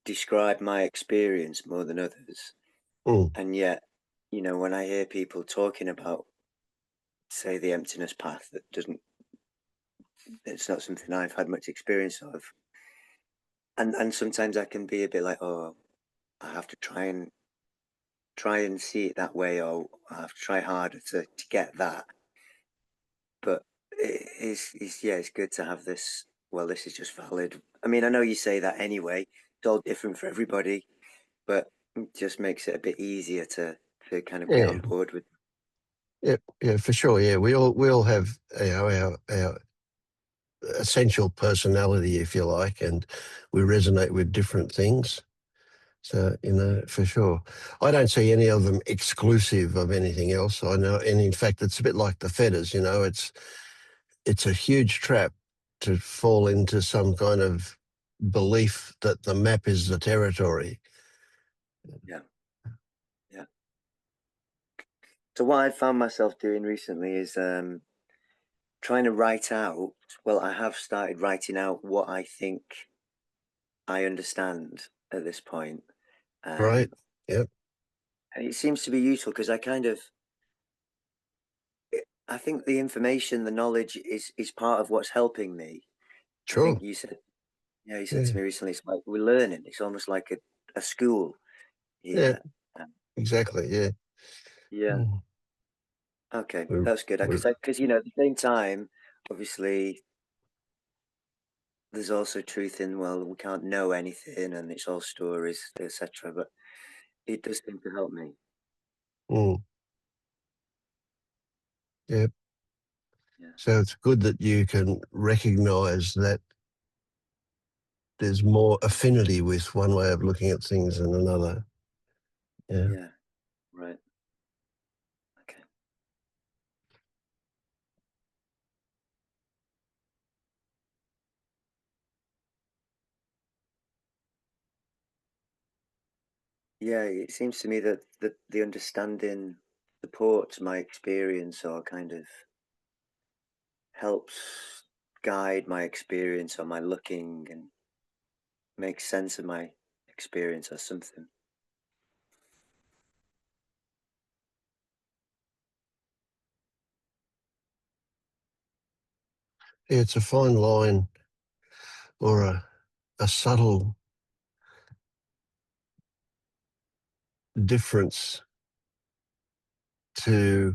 describe my experience more than others. Mm, And yet, when I hear people talking about, say, the emptiness path, it's not something I've had much experience of. And sometimes I can be a bit like, oh, I have to try and see it that way, or I have to try harder to get that. But it's good to have this. Well, this is just valid. I mean, I know you say that anyway. It's all different for everybody, but it just makes it a bit easier to kind of get yeah, on board with. yeah, yeah, for sure. Yeah, we all have our essential personality, if you like, and we resonate with different things. So, for sure. I don't see any of them exclusive of anything else. I know, and in fact, it's a bit like the fetters, it's a huge trap to fall into some kind of belief that the map is the territory. Yeah, yeah. So what I found myself doing recently is trying to write out. Well, I have started writing out what I think I understand at this point. Right? Um, Yep. and it seems to be useful because I think the information, the knowledge is part of what's helping me. I Sure. think you said to Yeah. me recently, it's like we're learning. It's almost like a school Yeah. here. Um, Exactly. Yeah. yeah. Mm. Okay, We're, that's good. we're, Because at the same time, obviously, there's also truth in, well, we can't know anything, and it's all stories, etc. But it does seem to help me. mm, yeah. Yeah. So it's good that you can recognize that there's more affinity with one way of looking at things than another. Yeah. Yeah. Right. Okay. Yeah, it seems to me that the understanding supports my experience, or kind of helps guide my experience or my looking, and makes sense of my experience or something. Yeah, it's a fine line or a subtle difference to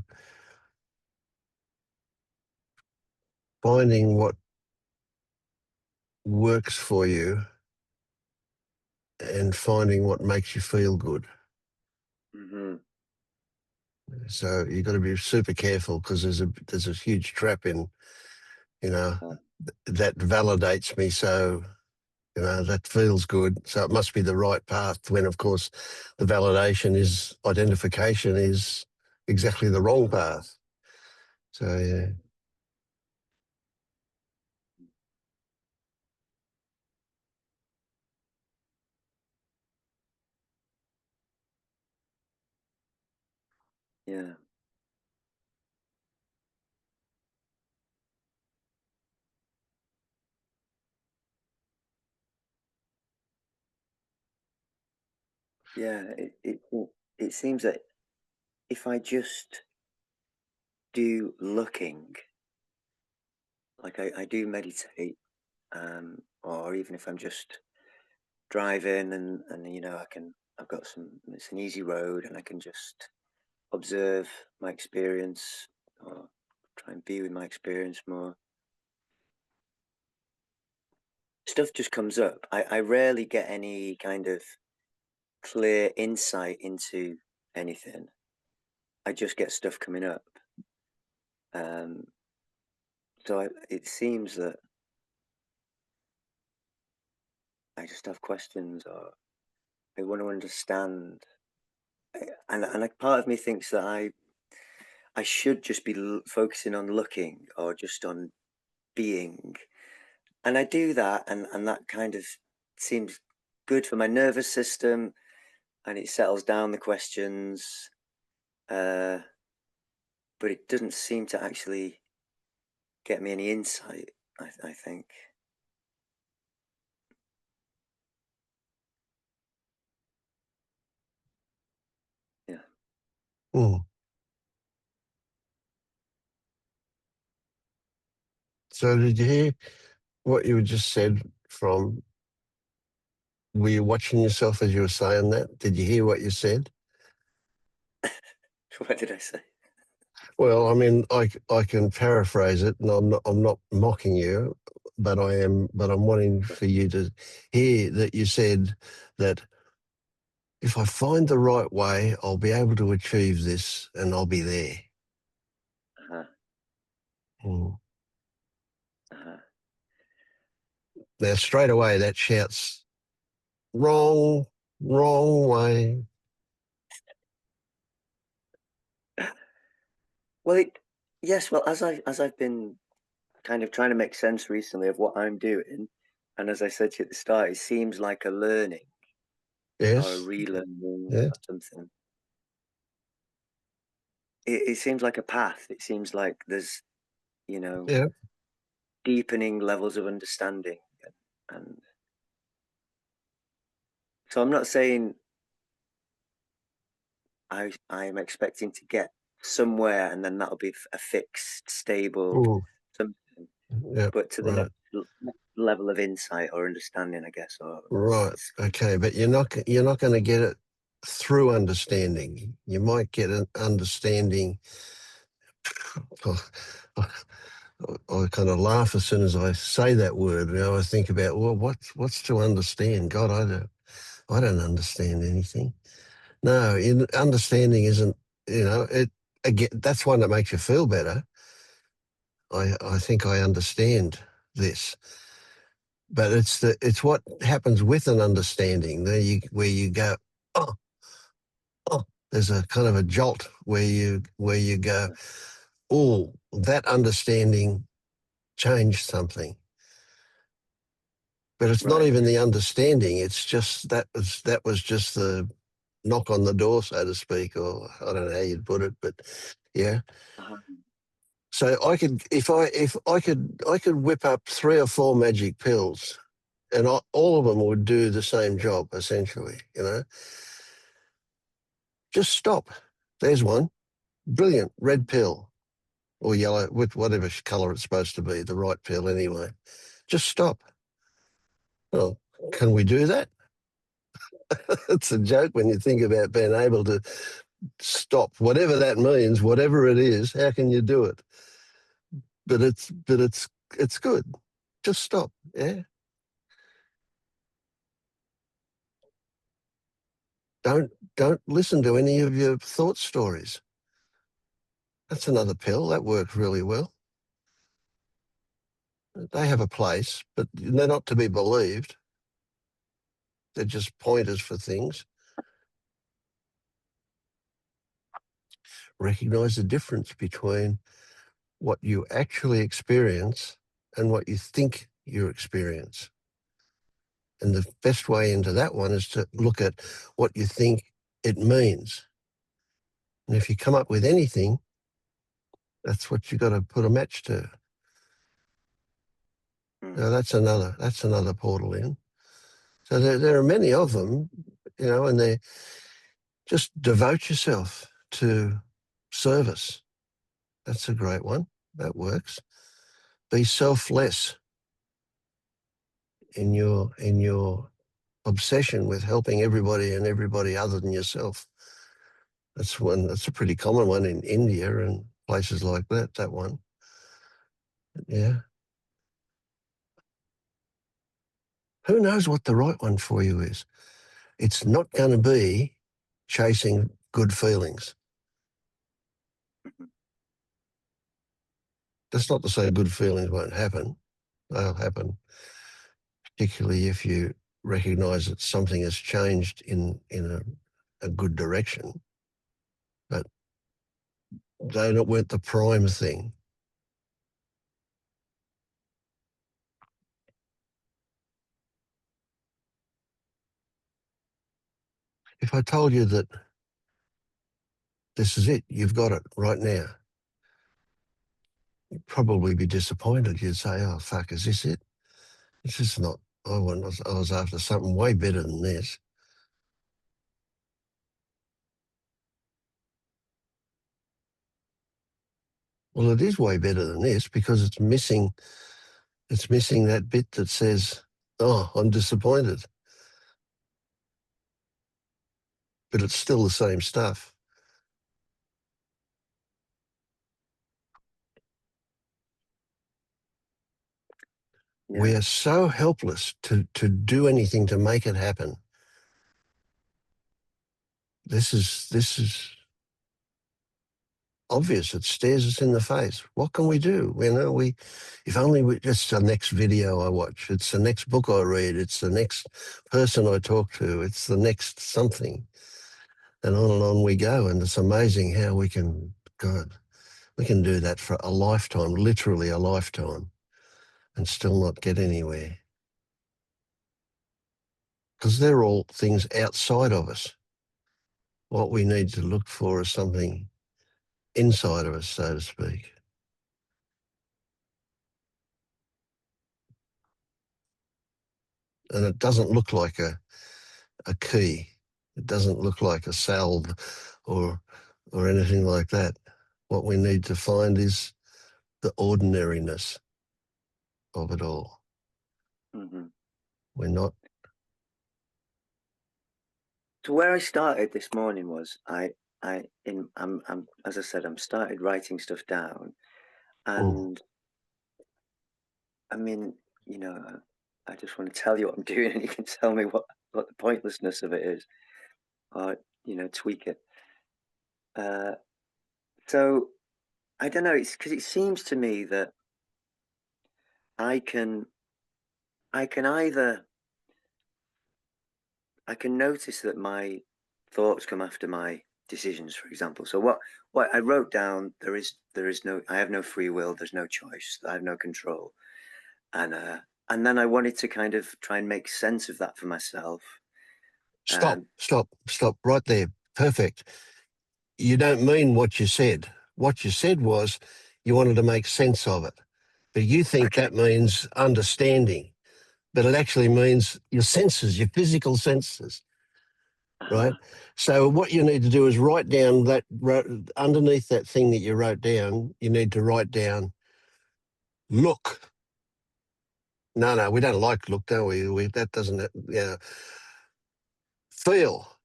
finding what works for you and finding what makes you feel good. Hmm. So you've got to be super careful because there's a huge trap in, you know, Uh, that validates me. So, that feels good. So it must be the right path when, of course, the validation is identification is exactly the wrong path. So, yeah. yeah, yeah. It seems that if I just do looking, like I do meditate, or even if I'm just driving, and I've got it's an easy road, and I can just observe my experience, or try and be with my experience more. Stuff just comes up. I rarely get any kind of clear insight into anything. I just get stuff coming up. Um, it seems that I just have questions, or I want to understand. And like, part of me thinks that I should just be focusing on looking, or just on being. And I do that, and that kind of seems good for my nervous system, and it settles down the questions. Uh, but it doesn't seem to actually get me any insight. I think. Mm. So did you hear what you just said from, were you watching yourself as you were saying that? Did you hear what you said? What did I say? Well, I mean, I can paraphrase it, and I'm not mocking you, but I'm wanting for you to hear that you said that if I find the right way, I'll be able to achieve this, and I'll be there. Uh-huh, Mm. uh-huh. Now, straight away, that shouts wrong, wrong way. Well, yes, well, as I've been kind of trying to make sense recently of what I'm doing, and as I said to you at the start, it seems like a learning or a Yes, relearning yeah, or something. It seems like a path. It seems like there's, you know, yeah. deepening levels of understanding, and so I'm not saying I'm expecting to get somewhere and then that'll be a fixed, stable Mm, something, yeah, but to the right. next level of insight or understanding, I guess, or Right. it's Okay. But you're not going to get it through understanding. You might get an understanding. I kind of laugh as soon as I say that word. I think about, well, what's to understand? God, I don't understand anything. No, understanding isn't. It again. That's one that makes you feel better. I think I understand this, but it's what happens with an understanding where you go, oh, oh, there's a kind of a jolt where you go, oh, that understanding changed something. But it's not right. even the understanding. It's just that was just the knock on the door, so to speak, or I don't know how you'd put it, but yeah. Uh-huh. So if I could whip up 3 or 4 magic pills, and all of them would do the same job essentially. Just stop. There's one. Brilliant. Red pill or yellow, with whatever colour it's supposed to be, the right pill anyway. Just stop. Well, can we do that? It's a joke when you think about being able to stop, whatever that means, whatever it is. How can you do it? But it's good. Just stop. Yeah. Don't listen to any of your thought stories. That's another pill that works really well. They have a place, but they're not to be believed. They're just pointers for things. Recognize the difference between what you actually experience and what you think you experience. And the best way into that one is to look at what you think it means. And if you come up with anything, that's what you got to put a match to. Mm. Now that's another portal in. So there are many of them, and they just devote yourself to service. That's a great one. That works. Be selfless in your obsession with helping everybody and everybody other than yourself. That's one. That's a pretty common one in India and places like that. That one. Yeah. Who knows what the right one for you is? It's not going to be chasing good feelings. Mhm. That's not to say good feelings won't happen. They'll happen, particularly if you recognise that something has changed in a good direction. But weren't the prime thing. If I told you that this is it, you've got it right now, you'd probably be disappointed. You'd say, "Oh fuck, is this it? This is not. I was after something way better than this." Well, it is way better than this because it's missing that bit that says, "Oh, I'm disappointed," but it's still the same stuff. We Yeah. are so helpless to do anything to make it happen. This is obvious. It stares us in the face. What can we do? If only it's the next video I watch, it's the next book I read, it's the next person I talk to, it's the next something, and on we go. And it's amazing how God, we can do that for a lifetime, literally a lifetime, and still not get anywhere. Because they're all things outside of us. What we need to look for is something inside of us, so to speak. And it doesn't look like a key. It doesn't look like a salve or anything like that. What we need to find is the ordinariness of it all. Hmm. We're not. So where I started this morning was I'm as I said, I'm started writing stuff down, Mm. and I mean, you know, I just want to tell you what I'm doing, and you can tell me what the pointlessness of it is, or tweak it. Uh, so I don't know. It's because it seems to me that I can I can either I can notice that my thoughts come after my decisions, for example. So what I wrote down, there is no I have no free will, there's no choice, I have no control. And then I wanted to kind of try and make sense of that for myself. Stop, Um stop, stop right there. Perfect. You don't mean what you said. What you said was you wanted to make sense of it. But you think okay. that means understanding. But it actually means your senses, your physical senses, right? Uh-huh. So what you need to do is write down that underneath that thing that you wrote down, you need to write down, look. No, we don't like look, don't we? That doesn't, feel.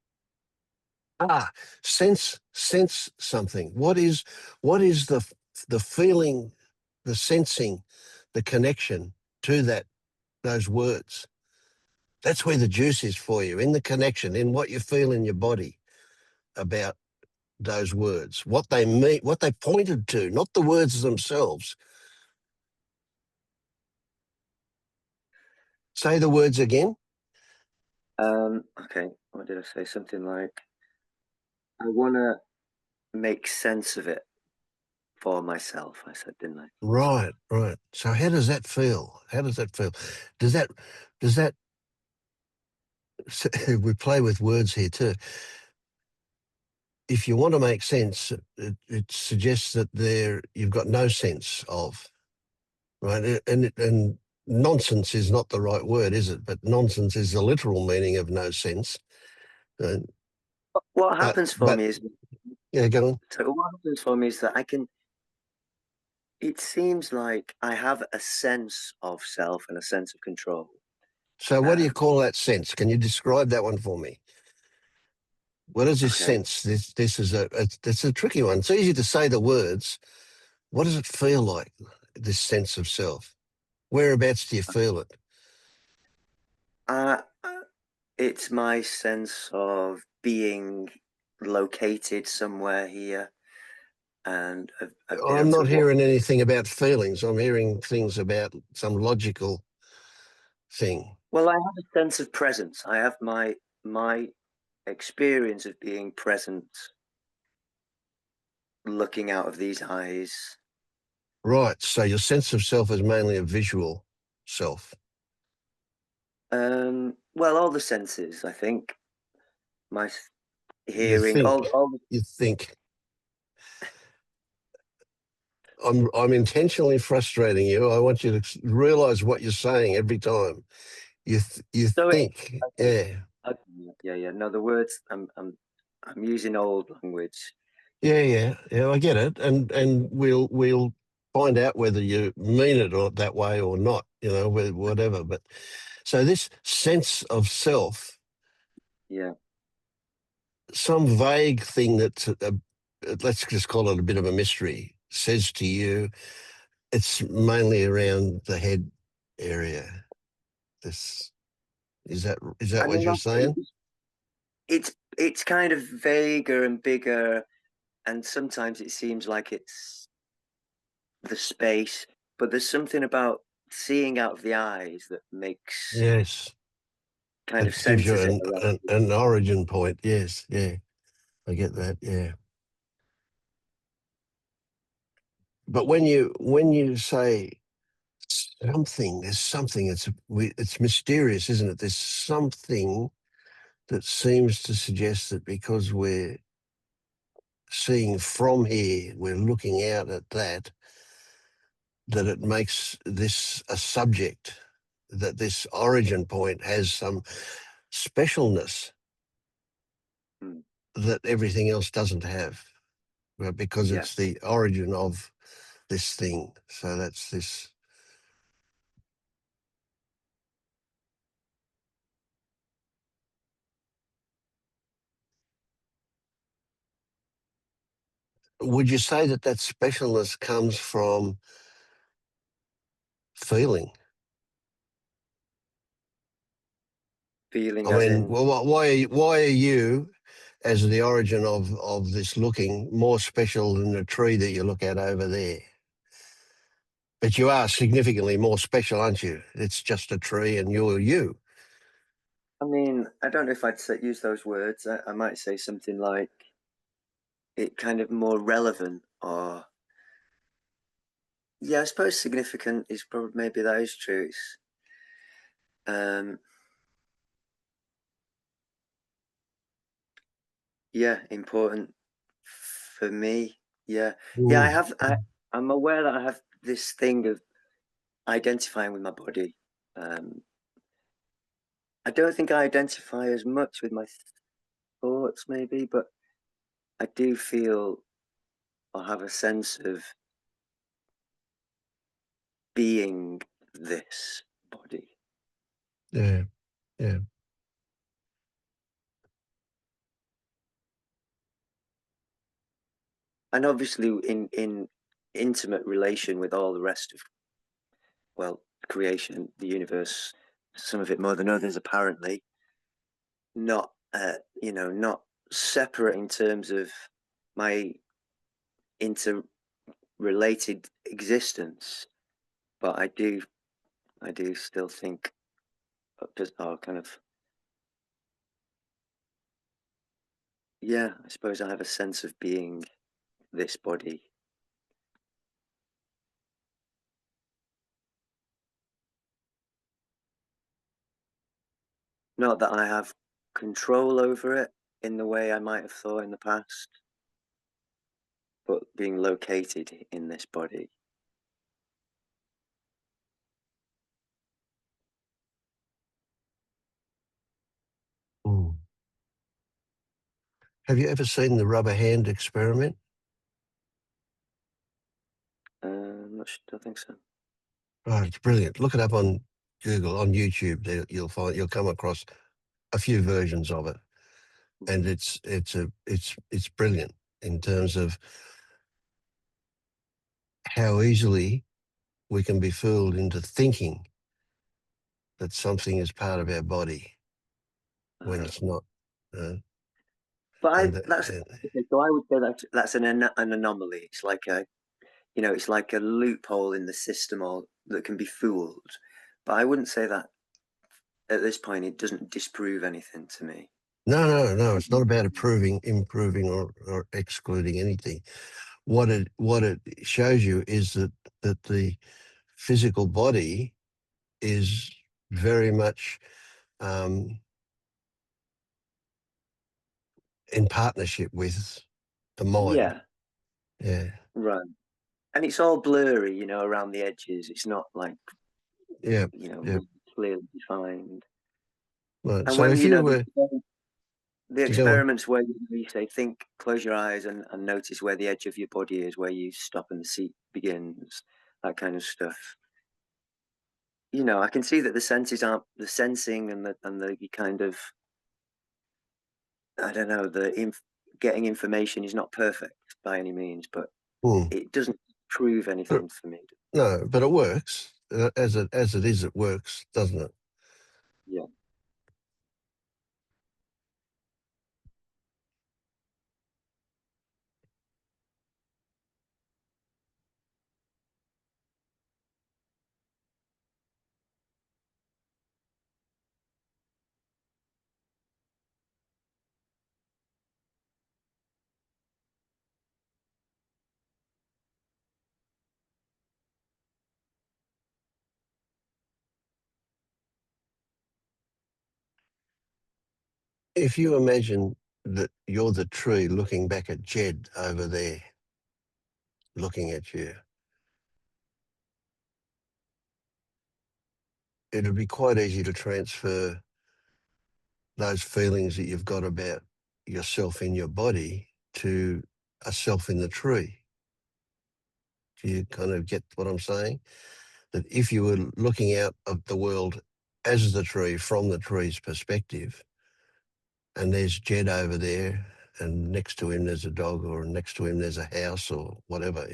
Ah, sense something. What is the feeling, the sensing, the connection to those words? That's where the juice is for you, in the connection, in what you feel in your body about those words, what they mean, what they pointed to, not the words themselves. Say the words again. Okay, what did I say? Something like, I want to make sense of it for myself, I said, didn't I? Right, right. So how does that feel? How does that feel? Does that, does that, we play with words here too. If you want to make sense, it suggests that you've got no sense of, right? And nonsense is not the right word, is it? But nonsense is the literal meaning of no sense. Uh, What but happens for but me is yeah, go on. so what happens for me is that it seems like I have a sense of self and a sense of control. So what do you Um, call that sense? Can you describe that one for me? What is this okay. sense? This is it's a tricky one. It's easy to say the words. What does it feel like? This sense of self. Whereabouts do you feel it? Uh, it's my sense of being located somewhere here and of being I'm able to not walk. hearing anything about feelings. I'm hearing things about some logical thing. Well, I have a sense of presence. I have my experience of being present, looking out of these eyes. Right. So your sense of self is mainly a visual self. Well, all the senses, I think. My You hearing, think, all the, you think. I'm intentionally frustrating you. I want you to realize what you're saying every time. You so it, think, okay, yeah. okay, yeah, yeah. No, the words I'm using old language. Yeah. I get it, and we'll find out whether you mean it or that way or not. Whatever. But so this sense of self, Yeah. some vague thing that's let's just call it a bit of a mystery, says to you it's mainly around the head area. This is that I what mean, you're like, saying? it's kind of vaguer and bigger, and sometimes it seems like it's the space, but there's something about seeing out of the eyes that makes Yes, kind of it gives you centers it around. an origin point. Yes, yeah, I get that. Yeah, but when you say something, there's something. It's mysterious, isn't it? There's something that seems to suggest that because we're seeing from here, we're looking out at that, that it makes this a subject, that this origin point has some specialness Mm, that everything else doesn't have, well, because yeah. it's the origin of this thing. So that's this. Would you say that that specialness comes from feeling? Feeling I as mean, in, well, why are you, as the origin of this looking, more special than the tree that you look at over there? But you are significantly more special, aren't you? It's just a tree and you're you. I mean, I don't know if I'd use those words. I might say something like it kind of more relevant, or yeah, I suppose significant is probably, maybe that is true. It's um yeah, important for me. Yeah. Yeah, Mm. I'm aware that I have this thing of identifying with my body. Um I don't think I identify as much with my thoughts maybe, but I do feel I have a sense of being this body. Yeah, yeah. And obviously in intimate relation with all the rest of, well, creation, the universe, some of it more than others apparently, not not separate in terms of my interrelated existence, but I do still think just kind of, yeah, I suppose I have a sense of being this body. Not that I have control over it in the way I might have thought in the past, but being located in this body. Mm. Have you ever seen the rubber hand experiment? Not sure, I think so. Oh, it's brilliant. Look it up on Google, on YouTube. You'll come across a few versions of it, and Mhm. it's brilliant in terms of how easily we can be fooled into thinking that something is part of our body when Uh, it's not. Uh, but and that's okay, so I would say that's an anomaly. It's like it's like a loophole in the system, or that can be fooled. But I wouldn't say that at this point it doesn't disprove anything to me. no. It's not about improving, or excluding anything. What it shows you is that the physical body is very much um, in partnership with the mind. Yeah, Yeah, right. And it's all blurry, around the edges. It's not like, yeah, yeah. really clearly defined. Right. And So when if you were, there's the Do you go on? experiments where you say, think, close your eyes and notice where the edge of your body is, where you stop and the seat begins, that kind of stuff. You know, I can see that the senses aren't the sensing and the kind of, I don't know, getting information is not perfect by any means, but Hmm. it doesn't prove But, anything for me. no, but it works. As it is, it works, doesn't it? Yeah. If you imagine that you're the tree looking back at Jed over there, looking at you, it'd be quite easy to transfer those feelings that you've got about yourself in your body to a self in the tree. Do you kind of get what I'm saying? That if you were looking out of the world as the tree from the tree's perspective, and there's Jed over there, and next to him there's a dog, or next to him there's a house, or whatever,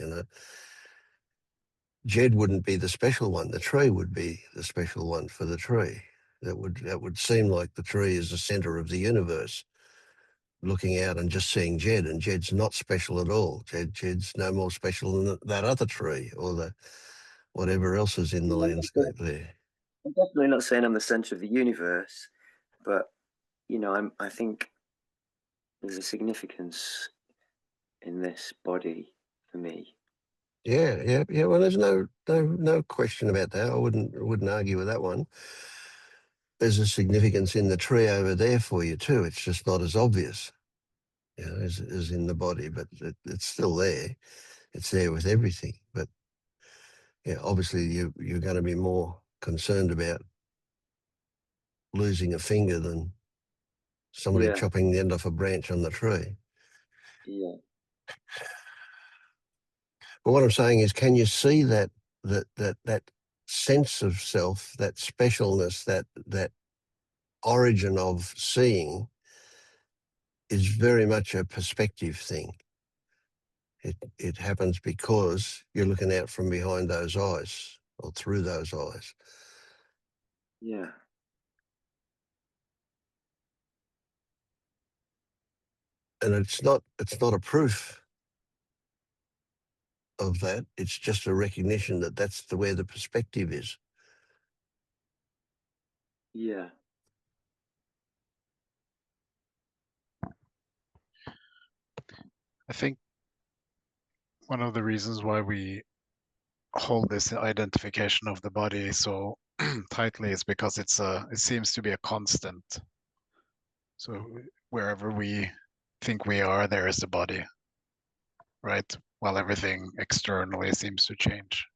Jed wouldn't be the special one. The tree would be the special one for the tree. That would seem like the tree is the centre of the universe, looking out and just seeing Jed, and Jed's not special at all. Jed's no more special than that other tree or the whatever else is in the Yeah, landscape there. I'm definitely not saying I'm the center of the universe, but I think there's a significance in this body for me. Yeah, yeah, yeah. Well, there's no question about that. I wouldn't argue with that one. There's a significance in the tree over there for you too. It's just not as obvious, as in the body, but it's still there. It's there with everything. But yeah, obviously you're going to be more concerned about losing a finger than somebody Yeah, chopping the end off a branch on the tree. yeah, But what I'm saying is, can you see that sense of self, that specialness, that origin of seeing is very much a perspective thing. It happens because you're looking out from behind those eyes or through those eyes. yeah. And it's not a proof of that. It's just a recognition that that's where the perspective is. Yeah. I think one of the reasons why we hold this identification of the body so tightly is because it seems to be a constant. So wherever we think we are, there is the body, right? While everything externally seems to change.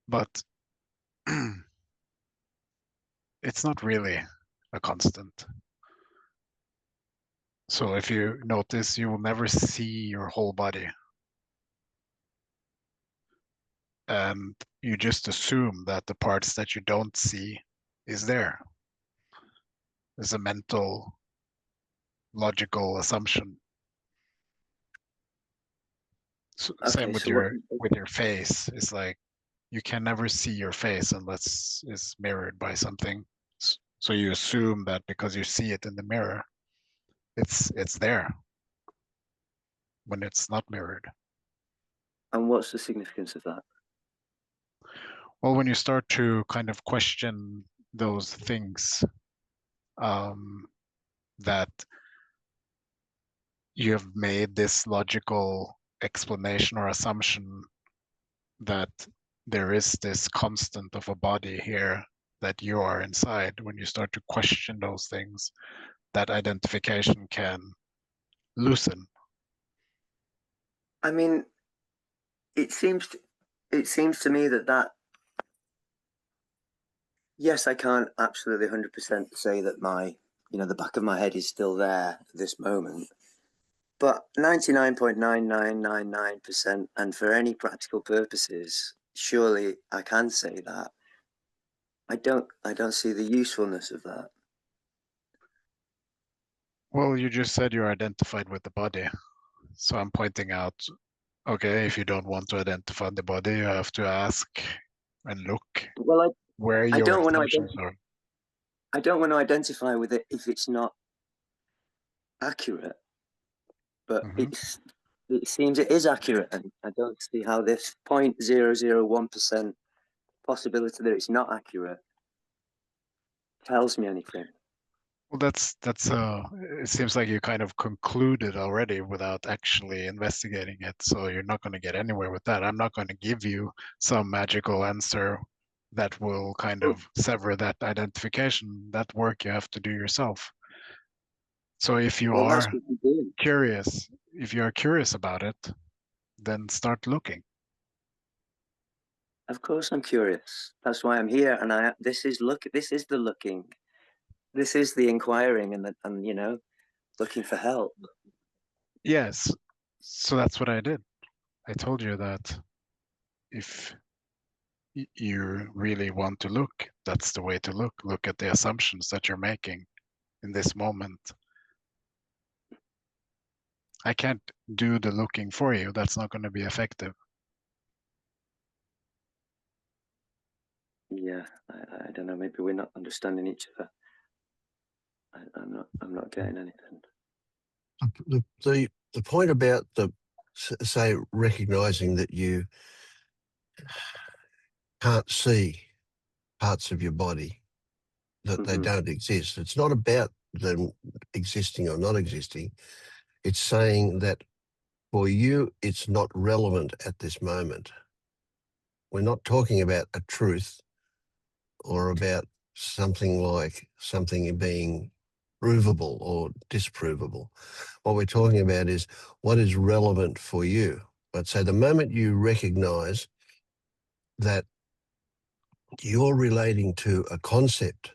But it's not really a constant. So if you notice, you will never see your whole body. And you just assume that the parts that you don't see is there. It's a mental, logical assumption. Same Okay, with so what? your face. It's like you can never see your face unless it's mirrored by something. So you assume that because you see it in the mirror, it's there when it's not mirrored. And what's the significance of that? Well, when you start to kind of question those things, um, that you have made this logical explanation or assumption that there is this constant of a body here that you are inside. When you start to question those things, that identification can loosen. I mean, it seems to, it seems to me that yes, I can't absolutely 100% say that the back of my head is still there at this moment. But 99.9999%, and for any practical purposes, surely I can say that. I don't see the usefulness of that. Well, you just said you're identified with the body. So I'm pointing out, okay, if you don't want to identify the body, you have to ask and look Well, where I your don't want to intentions are. I don't want to identify with it if it's not accurate, but Hmm. it seems it is accurate, and I don't see how this 0.001% possibility that it's not accurate tells me anything. Well, it seems like you kind of concluded already without actually investigating it. So you're not going to get anywhere with that. I'm not going to give you some magical answer that will kind Well, of sever that identification. That work you have to do yourself. So if you well, that's are what we do. curious, if you are curious about it, then start looking. Of course, I'm curious. That's why I'm here, and this is the looking. This is the inquiring, and looking for help. Yes. So that's what I did. I told you that if you really want to look, that's the way to look. Look at the assumptions that you're making in this moment. I can't do the looking for you. That's not going to be effective. Yeah, I don't know. Maybe we're not understanding each other. I'm not getting anything. The point about say recognizing that you can't see parts of your body, that they don't exist. It's not about them existing or not existing. It's saying that for you, it's not relevant at this moment. We're not talking about a truth or about something being provable or disprovable. What we're talking about is what is relevant for you. But so the moment you recognize that you're relating to a concept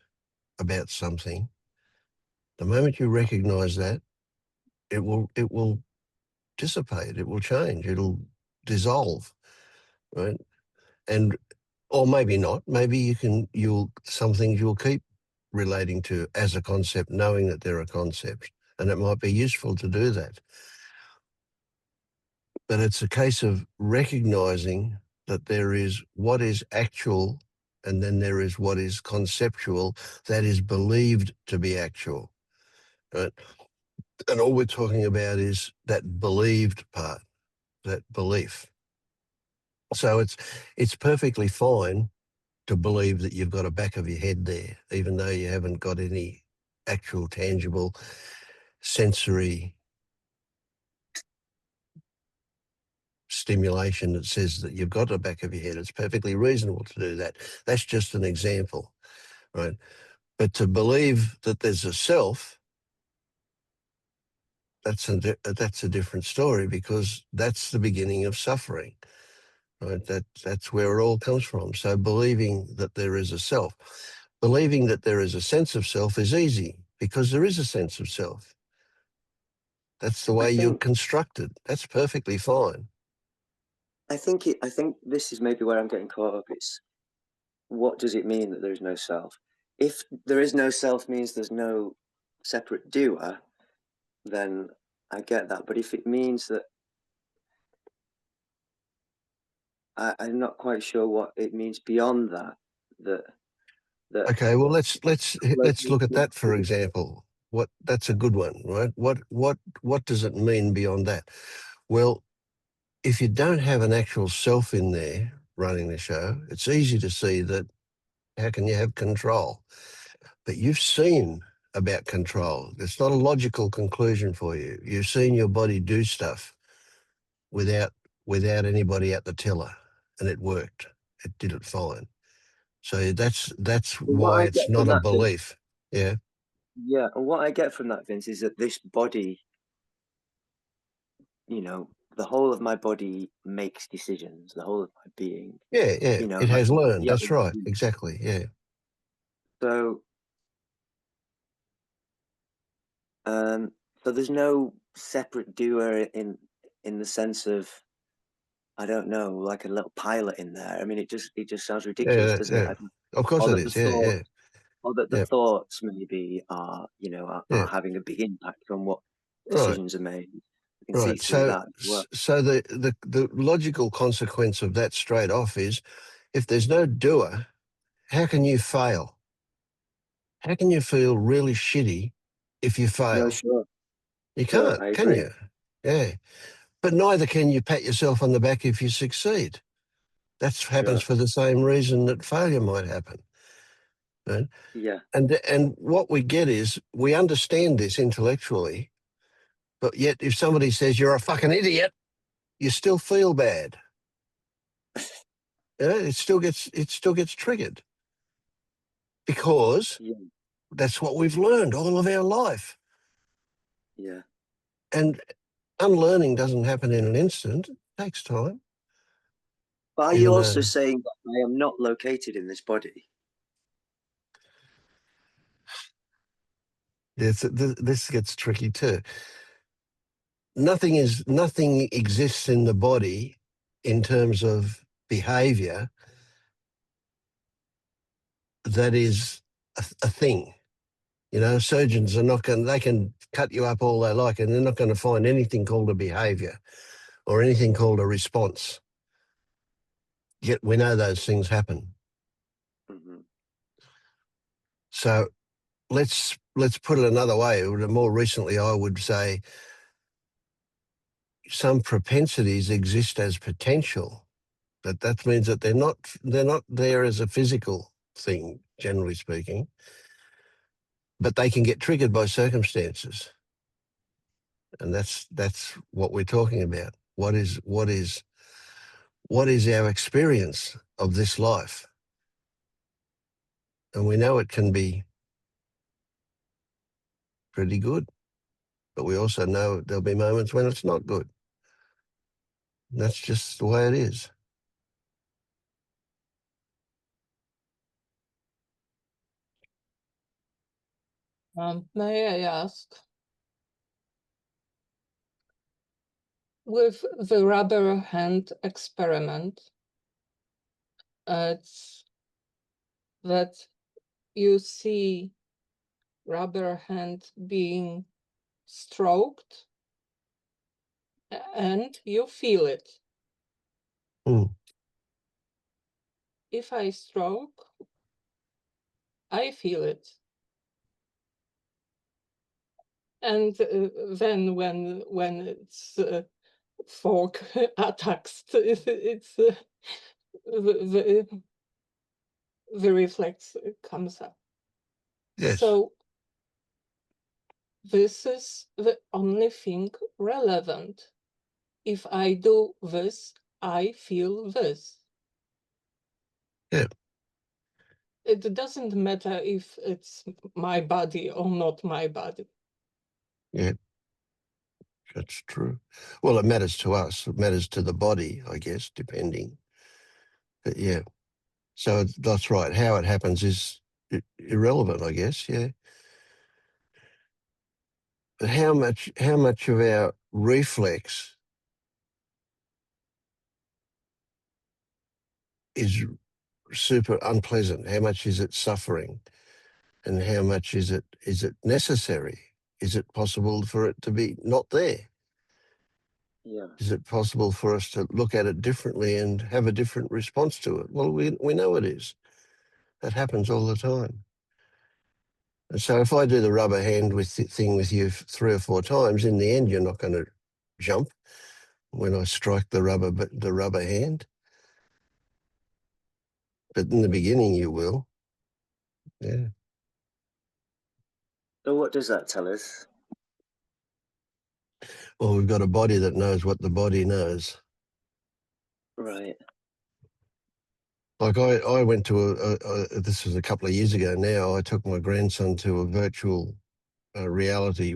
about something, the moment you recognize that, it will dissipate, it will change, it'll dissolve, right? And or maybe not. Maybe some things you'll keep relating to as a concept, knowing that they're a concept, and it might be useful to do that. But it's a case of recognizing that there is what is actual, and then there is what is conceptual, that is believed to be actual, right? And all we're talking about is that believed part, that belief. So it's perfectly fine to believe that you've got a back of your head there, even though you haven't got any actual tangible sensory stimulation that says that you've got a back of your head. It's perfectly reasonable to do that. That's just an example, right? But to believe that there's a self, that's a different story, because that's the beginning of suffering, right? That's where it all comes from. So believing that there is a self. Believing that there is a sense of self is easy because there is a sense of self. That's the I way you're think constructed. That's perfectly fine. I think this is maybe where I'm getting caught up. It's what does it mean that there is no self? If there is no self means there's no separate doer, then I get that. But if it means that I'm not quite sure what it means beyond that, that that Okay, well let's look at that for example. That's a good one, right? What does it mean beyond that? Well, if you don't have an actual self in there running the show, it's easy to see that how can you have control? But you've seen about control. It's not a logical conclusion for you. You've seen your body do stuff without anybody at the tiller, and it worked. It did it fine. So that's what why I it's get from not a that, Vince, belief. Yeah. yeah, and what I get from that, Vince, is that this body, the whole of my body makes decisions. The whole of my being, Yeah, yeah. It like has learned. yeah, That's right. Exactly. Yeah. So, um, so there's no separate doer in the sense of, I don't know, like a little pilot in there. I mean, it just sounds ridiculous, Yeah, doesn't it? yeah. Of course Or it that the is. Yeah, thought, yeah, or that the yeah, thoughts maybe are, you know, are yeah. having a big impact on what Right, decisions are made. I can see right. through So, that as well. so the logical consequence of that straight off is, if there's no doer, how can you fail? How can you feel really shitty if you No, fail? sure, You sure, can't, I can agree. you? Yeah. But neither can you pat yourself on the back if you succeed. That happens Sure, for the same reason that failure might happen. Right? yeah, And what we get is, we understand this intellectually, but yet if somebody says you're a fucking idiot, you still feel bad. Yeah, it still gets triggered, because yeah, that's what we've learned all of our life. yeah. And unlearning doesn't happen in an instant. It takes time. But are you And also saying that I am not located in this body? this gets tricky too. Nothing exists in the body in terms of behavior that is a thing. You know, surgeons are not going, they can cut you up all they like, and they're not going to find anything called a behavior or anything called a response. Yet we know those things happen. Hmm. So let's put it another way. More recently, I would say some propensities exist as potential. That means that they're not there as a physical thing, generally speaking, but they can get triggered by circumstances. And that's what we're talking about. What is our experience of this life? And we know it can be pretty good, but we also know there'll be moments when it's not good. And that's just the way it is. May I ask, with the rubber hand experiment, it's that you see rubber hand being stroked and you feel it. Mm. If I stroke, I feel it. And then when it's fork attacks, it's the reflex comes up. Yes. So this is the only thing relevant. If I do this, I feel this. Yeah. It doesn't matter if it's my body or not my body. Yeah. That's true. Well, it matters to us. It matters to the body, I guess, depending. But yeah. So that's right. How it happens is irrelevant, I guess. Yeah. But how much of our reflex is super unpleasant? How much is it suffering? And how much is it necessary? Is it possible for it to be not there? Yeah. Is it possible for us to look at it differently and have a different response to it? Well, we know it is. That happens all the time. And so if I do the rubber hand thing with you 3 or 4 times, in the end, you're not going to jump when I strike the rubber hand. But in the beginning, you will. Yeah. So what does that tell us? Well, we've got a body that knows what the body knows. Right. Like I went to this was a couple of years ago now, I took my grandson to a virtual reality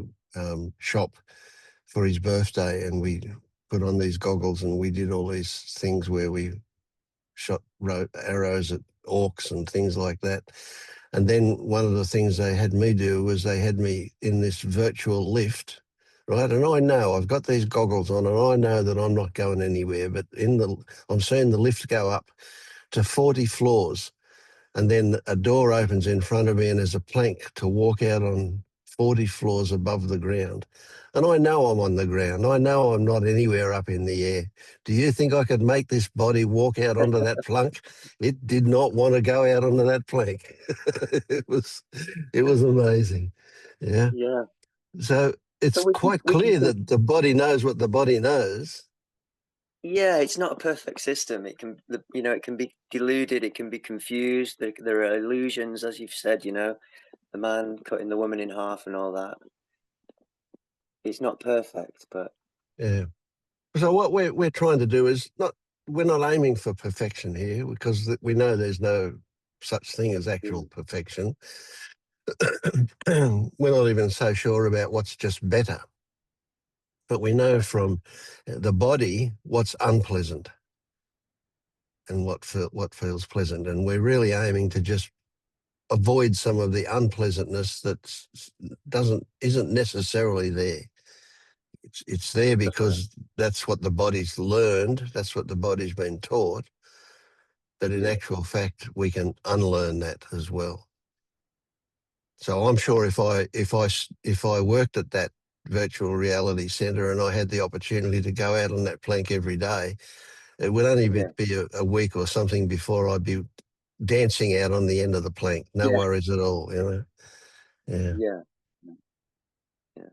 shop for his birthday, and we put on these goggles and we did all these things where we shot arrows at orcs and things like that. And then one of the things they had me do was they had me in this virtual lift, right? And I know I've got these goggles on, and I know that I'm not going anywhere. But I'm seeing the lift go up to 40 floors, and then a door opens in front of me, and there's a plank to walk out on 40 floors above the ground. And I know I'm on the ground. I know I'm not anywhere up in the air. Do you think I could make this body walk out onto that plank? It did not want to go out onto that plank. it was amazing. Yeah. Yeah. So So it's quite we can clear that the body knows what the body knows. yeah, it's not a perfect system. It can, it can be deluded. It can be confused. There are illusions, as you've said. The man cutting the woman in half and all that. It's not perfect, but Yeah. So what we're trying to do is we're not aiming for perfection here, because we know there's no such thing as actual mm, perfection. We're not even so sure about what's just better, but we know from the body what's unpleasant and what feels pleasant, and we're really aiming to just avoid some of the unpleasantness that isn't necessarily there. It's there that's right. because that's what the body's learned, that's what the body's been taught. But in Yeah, actual fact, we can unlearn that as well. So I'm sure if I worked at that virtual reality centre and I had the opportunity to go out on that plank every day, it would only be yeah, a week or something before I'd be dancing out on the end of the plank. No yeah, worries at all, you know. Yeah. yeah, mm, yeah,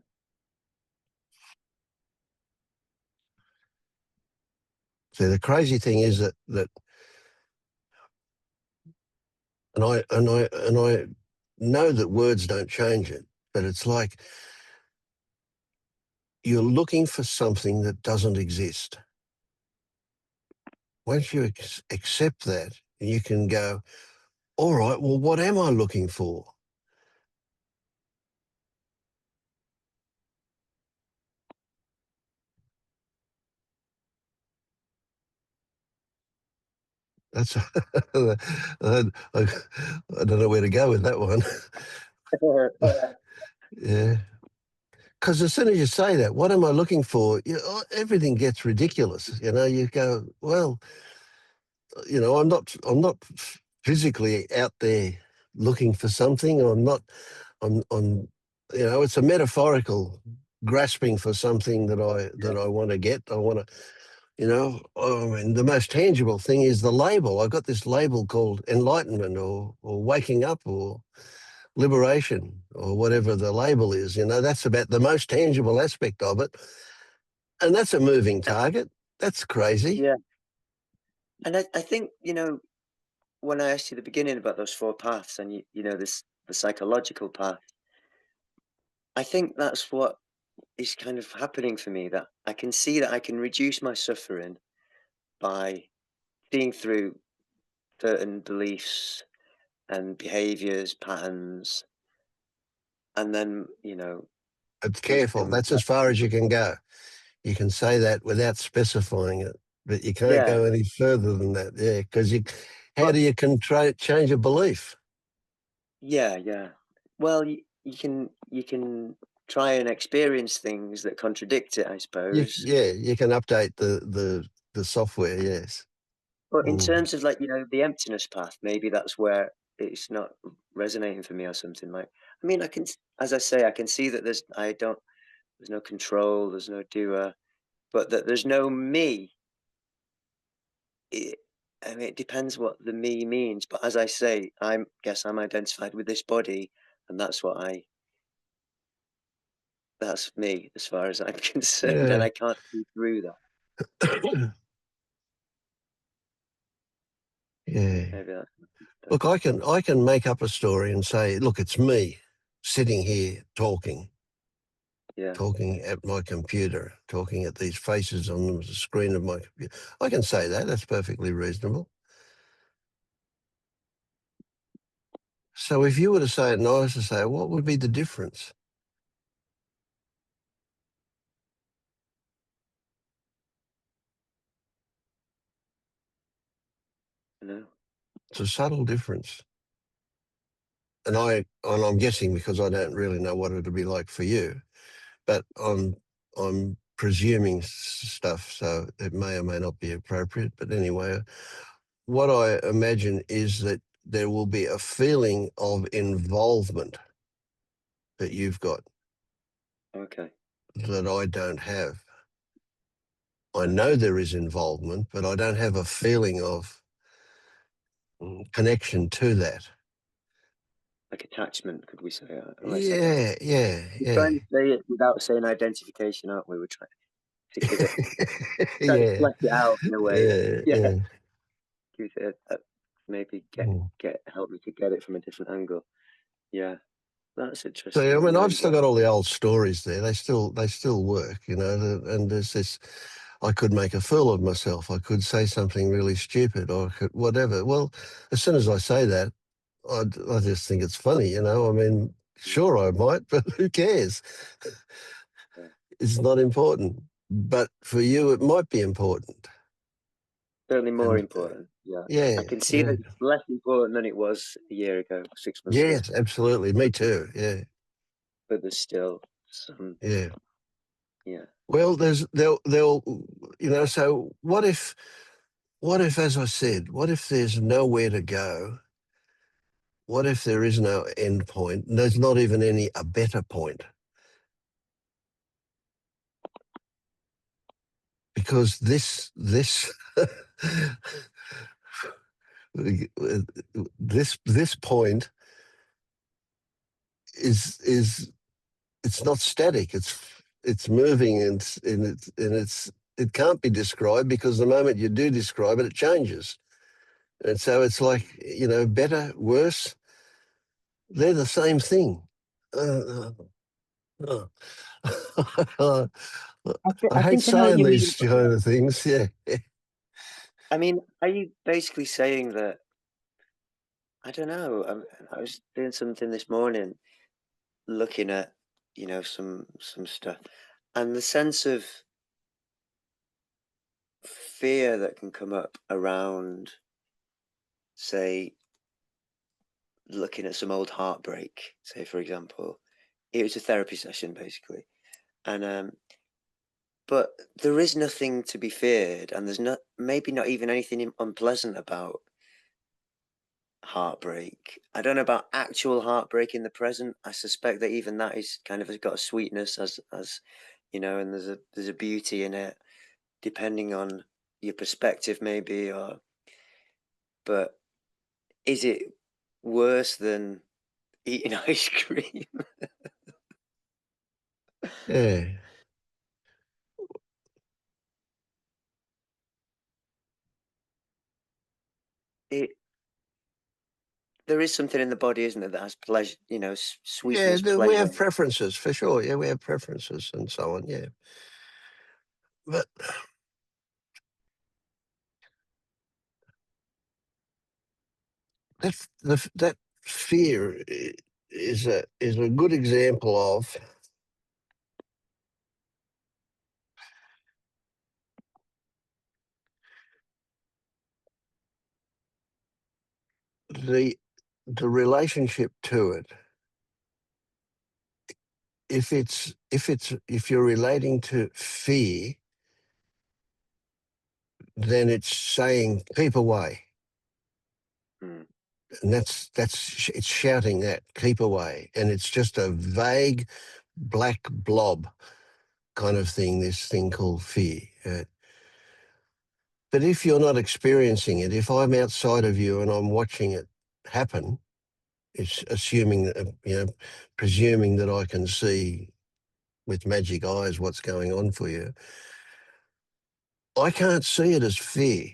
So the crazy thing is that and I know that words don't change it, but it's like you're looking for something that doesn't exist. Once you accept that, you can go, all right, well, what am I looking for? That's I don't know where to go with that one. Yeah. Because as soon as you say that, what am I looking for? Everything gets ridiculous. You go, well, I'm not physically out there looking for something. I'm it's a metaphorical grasping for something that I want to get. I want to, I mean, the most tangible thing is the label. I got this label called enlightenment or waking up or liberation or whatever the label is. That's about the most tangible aspect of it. And that's a moving target. That's crazy. yeah. And I think when I asked you at the beginning about those four paths, and the psychological path, I think that's what is kind of happening for me. That I can see that I can reduce my suffering by seeing through certain beliefs and behaviors, patterns, and then But careful. wisdom. That's as far as you can go. You can say that without specifying it, but you can't Yeah, go any further than that. Yeah, because how but do you change a belief? yeah, yeah. Well, you can try and experience things that contradict it, I suppose. You can update the software. Yes. But in Mm. terms of the emptiness path, maybe that's where it's not resonating for me or something. I mean, as I say, I can see that there's no control, there's no doer, but that there's no me. It, I mean, it depends what the me means. But as I say, guess I'm identified with this body, and that's me as far as I'm concerned, and Yeah. I can't see through that. Yeah. Maybe that's Look, I can make up a story and say, look, it's me sitting here yeah, talking at my computer, talking at these faces on the screen of my computer. I can say that. That's perfectly reasonable. So if you were to say it and I was to say, what would be the difference? no, It's a subtle difference. and I'm guessing because I don't really know what it'll be like for you, but I'm presuming stuff, so it may or may not be appropriate. But anyway, what I imagine is that there will be a feeling of involvement that you've got Okay. that I don't have. I know there is involvement, but I don't have a feeling of connection to that. Like attachment, could we say? Yeah, yeah, We're yeah. trying to say it without saying identification, aren't we? We're trying to give it, try to Yeah, flesh it out in a way that, yeah, yeah, yeah. give it maybe Mm. help me to get it from a different angle. Yeah, that's So I interesting. mean, Yeah, I've you've still got. got all the old stories there. They still work, you know. And there's this. I could make a fool of myself. I could say something really stupid, or I could whatever. Well, as soon as I say that, I just think it's funny, you know. I mean, sure I might, but who cares? Yeah. It's not important. But for you, it might be important. Certainly more And important. Yeah, yeah, I can see yeah, that it's less important than it was a year ago, 6 months ago. yes, absolutely. Me too. Yeah, But there's still some. yeah. Yeah. Well, they'll, you know. So what if, as I said, what if there's nowhere to go? What if there is no end point? And there's not even a better point? Because this point is it's not static. It's moving, and it can't be described, because the moment you do describe it, it changes. And so it's like, you know, better, worse, they're the same thing. Uh, uh, uh. I I hate think I know what saying you mean. these kind of things. Yeah. I mean, are you basically saying that? I don't know. I was doing something this morning, looking at, some stuff, and the sense of fear that can come up around, say, looking at some old heartbreak. Say, for example, it was a therapy session basically, and but there is nothing to be feared, and there's maybe not even anything unpleasant about heartbreak. I don't know about actual heartbreak in the present. I suspect that even that is kind of has got a sweetness, as and there's a beauty in it, depending on your perspective, maybe. But is it worse than eating ice cream? Yeah. it There is something in the body, isn't it, that has pleasure, Yeah, sweetness, we pleasure. have preferences for sure. Yeah, we have preferences and so on. Yeah, but that fear is a good example of the the relationship to it. If you're relating to fear, then it's saying keep away, Mm. and it's shouting that keep away, and it's just a vague black blob kind of thing. This thing called fear. But if you're not experiencing it, if I'm outside of you and I'm watching it happen, it's assuming that, presuming that I can see with magic eyes what's going on for you. I can't see it as fear.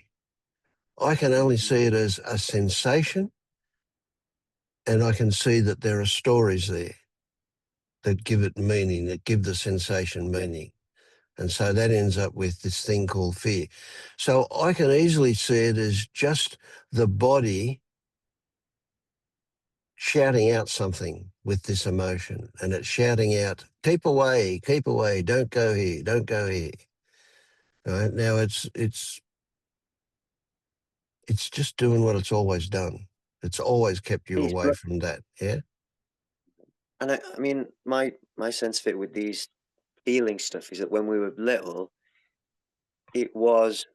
I can only see it as a sensation, and I can see that there are stories there that give it meaning, that give the sensation meaning. And so that ends up with this thing called fear. So I can easily see it as just the body shouting out something with this emotion, and it's shouting out, keep away, don't go here, don't go here. Right? Now it's just doing what it's always done. It's always kept you It's away from that. Yeah. And I mean, my sense of it with these feeling stuff is that when we were little, it was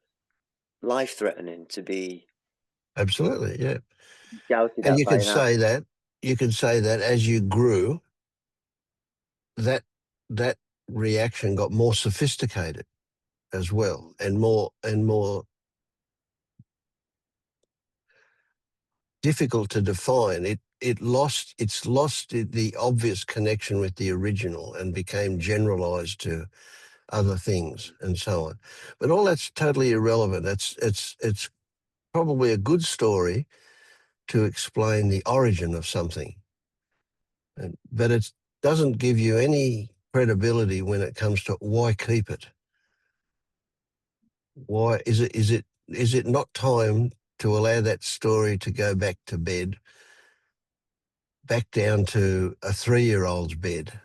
life-threatening to be Absolutely. Yeah. shouted And at by an adult. you could say that as you grew, that that reaction got more sophisticated as well, and more difficult to define. It's lost the obvious connection with the original and became generalized to other things and so on. But all that's totally irrelevant. It's probably a good story to explain the origin of something, but it doesn't give you any credibility when it comes to why keep it. Why is it not time to allow that story to go back to bed, back down to a 3-year-old's bed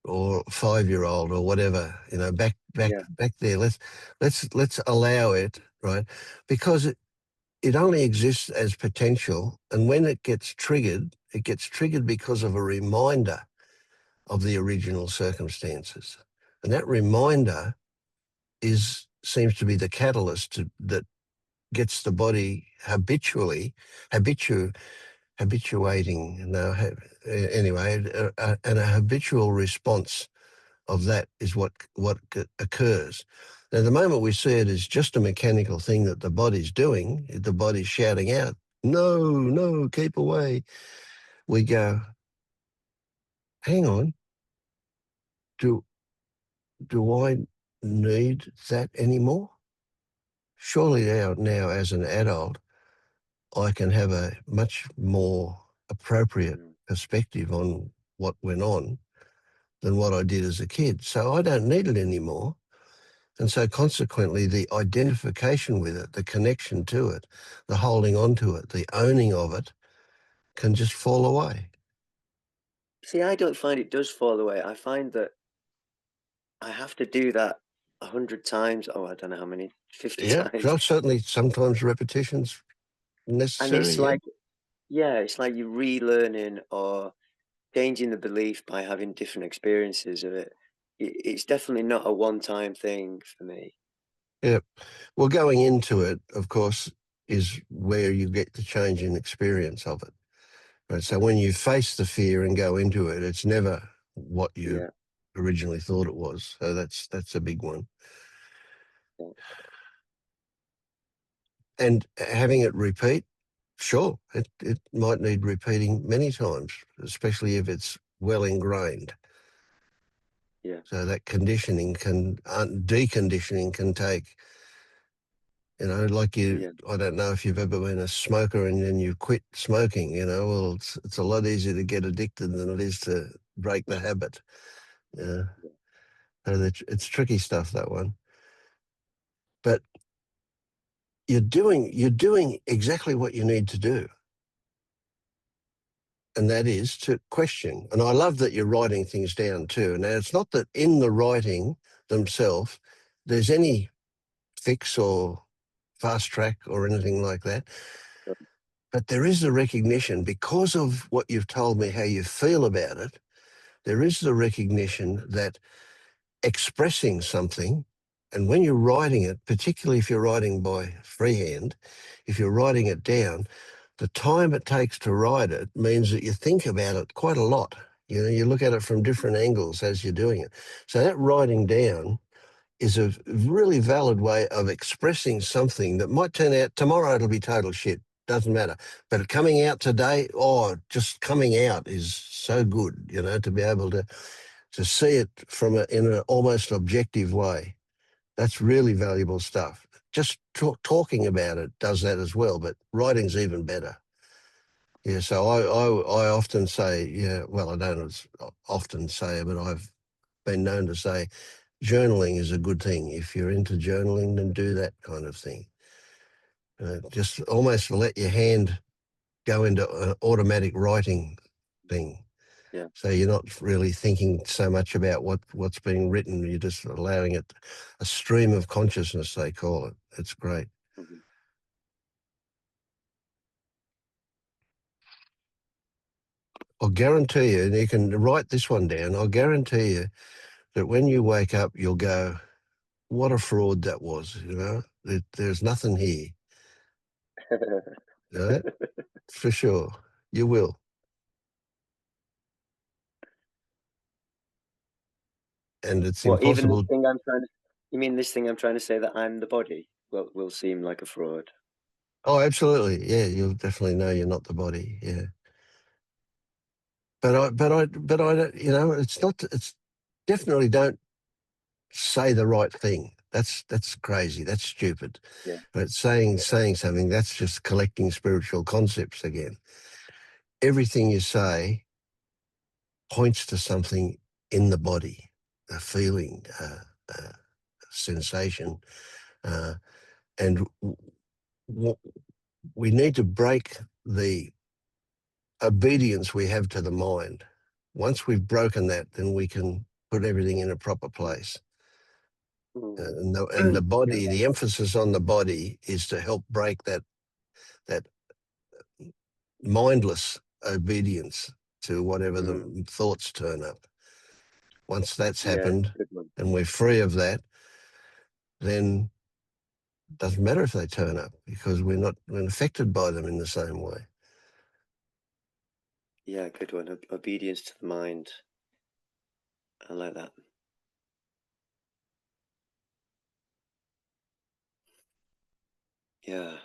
or 5-year-old or whatever, back Yeah, there. Let's allow it, right? Because it only exists as potential, and when it gets triggered because of a reminder of the original circumstances, and that reminder seems to be the catalyst that gets the body habituating. Anyway, and a habitual response of that is what occurs. Now, the moment we see it as just a mechanical thing that the body's doing, the body's shouting out, "No, no, keep away," we go, "Hang on, do I need that anymore? Surely now as an adult, I can have a much more appropriate mm, perspective on what went on than what I did as a kid. So I don't need it anymore." And so consequently, the identification with it, the connection to it, the holding on to it, the owning of it can just fall away. see, I don't find it does fall away. I find that I have to do that 100 times. Oh, I don't know how many, 50 Yeah, times. so certainly sometimes repetition's And it's necessary, yeah. like, yeah, it's like you're relearning or changing the belief by having different experiences of it. It's definitely not a one-time thing for me. Yeah. Well, going into it, of course, is where you get the change in experience of it. Right? So when you face the fear and go into it, it's never what you Yeah, originally thought it was. So that's a big one. yeah, And having it repeat, sure, it might need repeating many times, especially if it's well ingrained. yeah, So that deconditioning can take, like yeah, I don't know if you've ever been a smoker and then you quit smoking, well, it's a lot easier to get addicted than it is to break the habit. Yeah. yeah, So it's tricky stuff, that one. But you're doing exactly what you need to do. And that is to question. And I love that you're writing things down too. Now, it's not that in the writing themselves there's any fix or fast track or anything like that, sure, but there is the recognition, because of what you've told me, how you feel about it, there is the recognition that expressing something, and when you're writing it, particularly if you're writing by freehand, if you're writing it down, the time it takes to write it means that you think about it quite a lot. You look at it from different angles as you're doing it. So that writing down is a really valid way of expressing something that might turn out tomorrow it'll be total shit. Doesn't matter. But coming out today, just coming out is so good, to be able to see it in an almost objective way. That's really valuable stuff. Just talking about it does that as well, but writing's even better. Yeah, so I often say, yeah, well, I don't often say it, but I've been known to say journaling is a good thing. If you're into journaling, then do that kind of thing. Just almost let your hand go into an automatic writing thing. yeah. So you're not really thinking so much about what's being written. You're just allowing it a stream of consciousness, they call it. It's great. Mhm. I'll guarantee you, and you can write this one down, I'll guarantee you that when you wake up, you'll go, what a fraud that was, you know? There's nothing here, right? For sure. You will. And it's What, even this impossible. thing I'm trying to, you mean this thing I'm trying to say that I'm the body will seem like a fraud? Oh, absolutely. Yeah, you'll definitely know you're not the body. Yeah. But I don't, you know, it's definitely don't say the right thing. That's crazy. That's stupid. Yeah. But saying something, that's just collecting spiritual concepts again. Everything you say points to something in the body, a feeling, a sensation, uh, and we need to break the obedience we have to the mind. Once we've broken that, then we can put everything in a proper place. And the body, the emphasis on the body is to help break that mindless obedience to whatever the thoughts turn up. Once that's Yeah, happened good one. and we're free of that, then it doesn't matter if they turn up because we're not affected by them in the same way. Yeah, good one. Obedience to the mind. I like that. Yeah.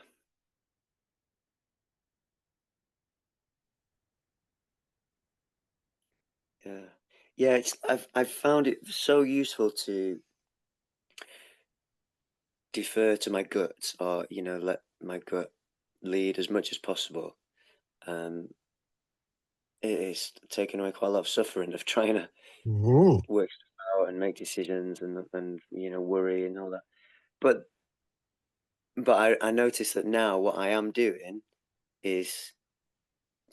Yeah. Yeah, I've found it so useful to defer to my gut, or let my gut lead as much as possible. It is taking away quite a lot of suffering of trying to Mm. work stuff out and make decisions and worry and all that. But I notice that now what I am doing is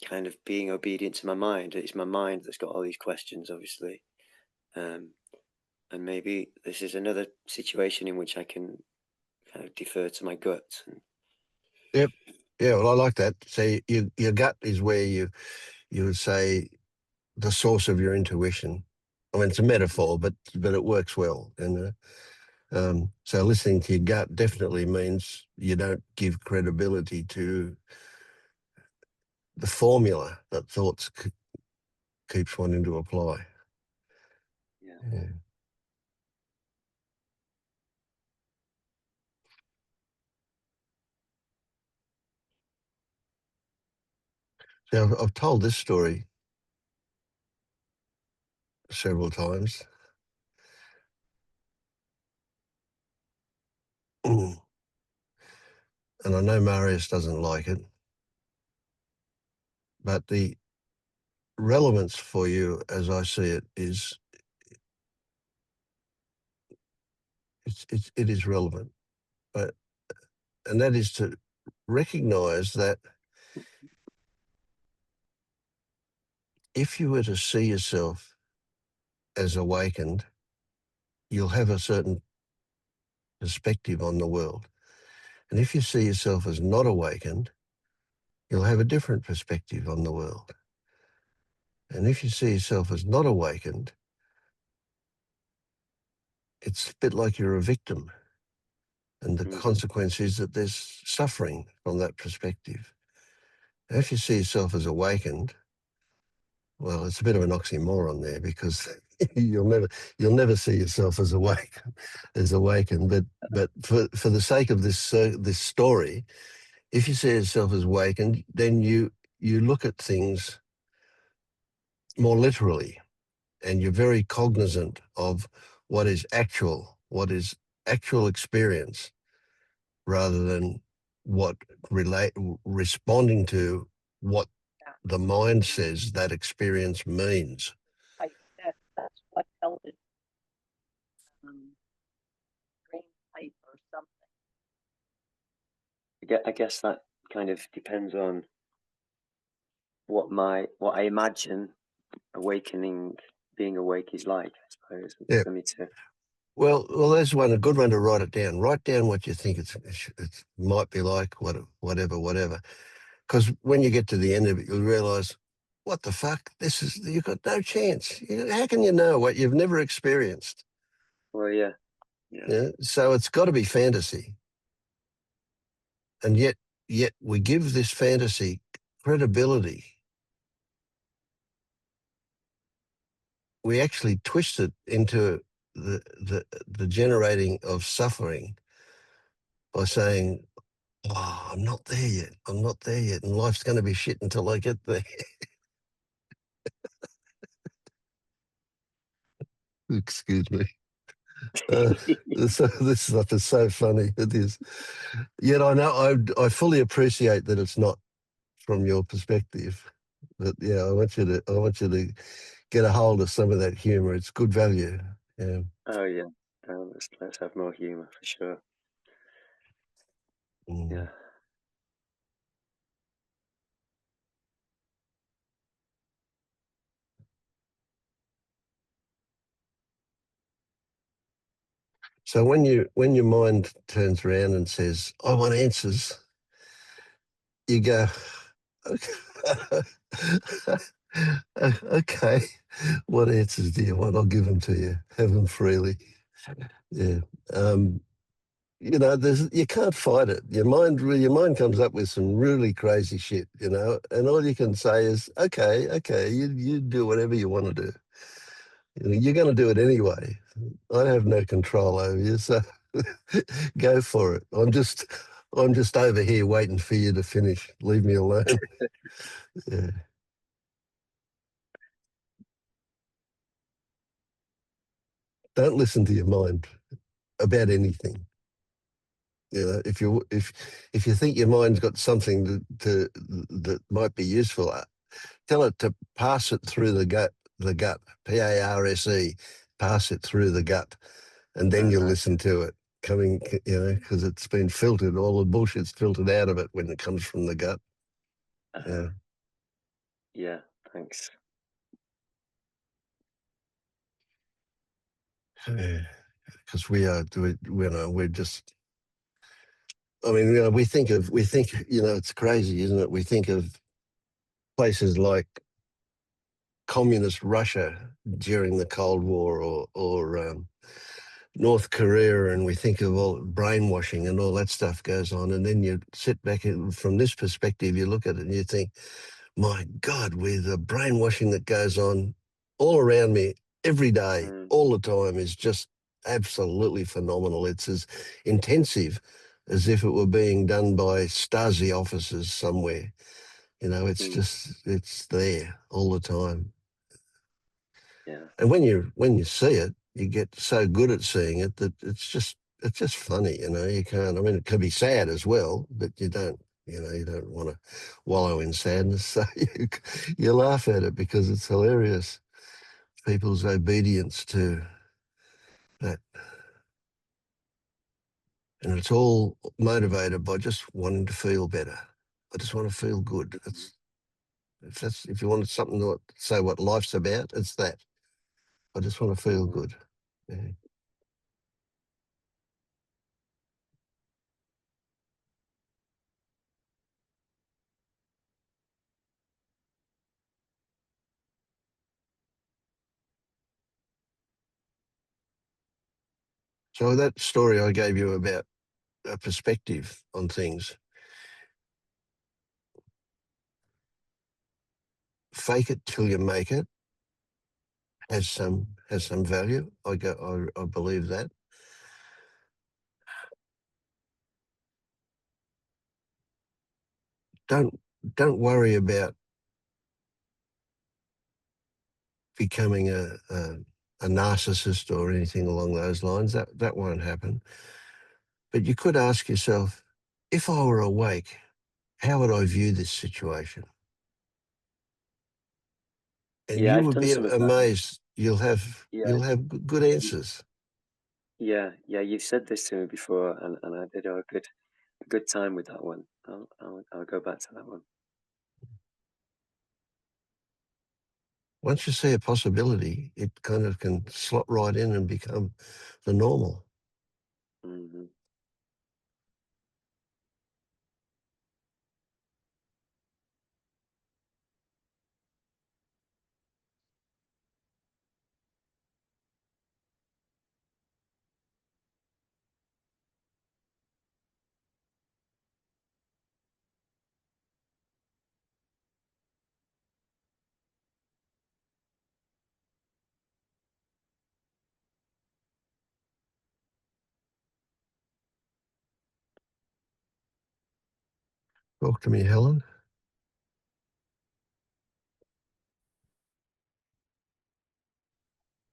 kind of being obedient to my mind. It's my mind that's got all these questions, obviously. Um, and maybe this is another situation in which I can kind of defer to my gut. Yep. Yeah, well, I like that. So your gut is where you would say the source of your intuition. I mean, it's a metaphor, but it works well. And so listening to your gut definitely means you don't give credibility to the formula that thoughts keeps wanting to apply. Yeah. Yeah. So I've told this story several times. And I know Marius doesn't like it, but the relevance for you, as I see it, is it is relevant, but and that is to recognise that if you were to see yourself as awakened, you'll have a certain perspective on the world, and if you see yourself as not awakened, you'll have a different perspective on the world. And if you see yourself as not awakened, it's a bit like you're a victim. And the consequence is that there's suffering from that perspective. And if you see yourself as awakened, well, it's a bit of an oxymoron there because you'll never see yourself as awakened. But for the sake of this story, if you see yourself as awakened, then you look at things more literally, and you're very cognizant of what is actual experience, rather than responding to what the mind says that experience means. That's what television, dream type or something. I guess that kind of depends on what I imagine being awake is like, I suppose, Yeah. for me to. Well, there's a good one to write it down. Write down what you think it might be like, whatever. Because when you get to the end of it, you'll realise what the fuck? You've got no chance. How can you know what you've never experienced? Well, yeah. Yeah. So it's got to be fantasy. And yet we give this fantasy credibility. We actually twist it into the generating of suffering by saying, oh, I'm not there yet. I'm not there yet. And life's going to be shit until I get there. Excuse me. This stuff is so funny. It is. Yet I know I fully appreciate that it's not from your perspective. But yeah, I want you to get a hold of some of that humour. It's good value. Yeah. Oh yeah. Let's have more humour for sure. Mm. Yeah. So when your mind turns around and says, "I want answers," you go, "Okay, okay, what answers do you want? I'll give them to you. Have them freely." Yeah. You can't fight it. Your mind comes up with some really crazy shit, and all you can say is, okay, you do whatever you want to do. You're going to do it anyway. I have no control over you, so go for it. I'm just over here waiting for you to finish. Leave me alone. Yeah. Don't listen to your mind about anything. If you think your mind's got something that might be useful, tell it to pass it through the gut, PARSE, pass it through the gut, and then you listen to it coming, because it's been filtered. All the bullshit's filtered out of it when it comes from the gut. Yeah. Yeah. Thanks. Because we're just. I mean, we think, it's crazy, isn't it? We think of places like communist Russia during the Cold War, or North Korea, and we think of all brainwashing and all that stuff goes on. And then you sit back and from this perspective, you look at it and you think, my God, with the brainwashing that goes on all around me every day, all the time, is just absolutely phenomenal. It's as intensive as if it were being done by Stasi officers somewhere. It's there all the time. Yeah. And when you see it, you get so good at seeing it that it's just funny. You can't. I mean, it can be sad as well, but you don't want to wallow in sadness. So you laugh at it because it's hilarious. People's obedience to that, and it's all motivated by just wanting to feel better. I just want to feel good. If you wanted something to say what life's about, it's that. I just want to feel good. Yeah. So that story I gave you about a perspective on things, fake it till you make it, has some value. I believe that. Don't worry about becoming a narcissist or anything along those lines. That won't happen. But you could ask yourself, if I were awake, how would I view this situation? And Yeah, you I've would done be some of that. amazed. You'll have Yeah. good answers. Yeah. You've said this to me before, and I did have a good time with that one. I'll go back to that one. Once you see a possibility, it kind of can slot right in and become the normal. Mm-hmm. Talk to me, Helen.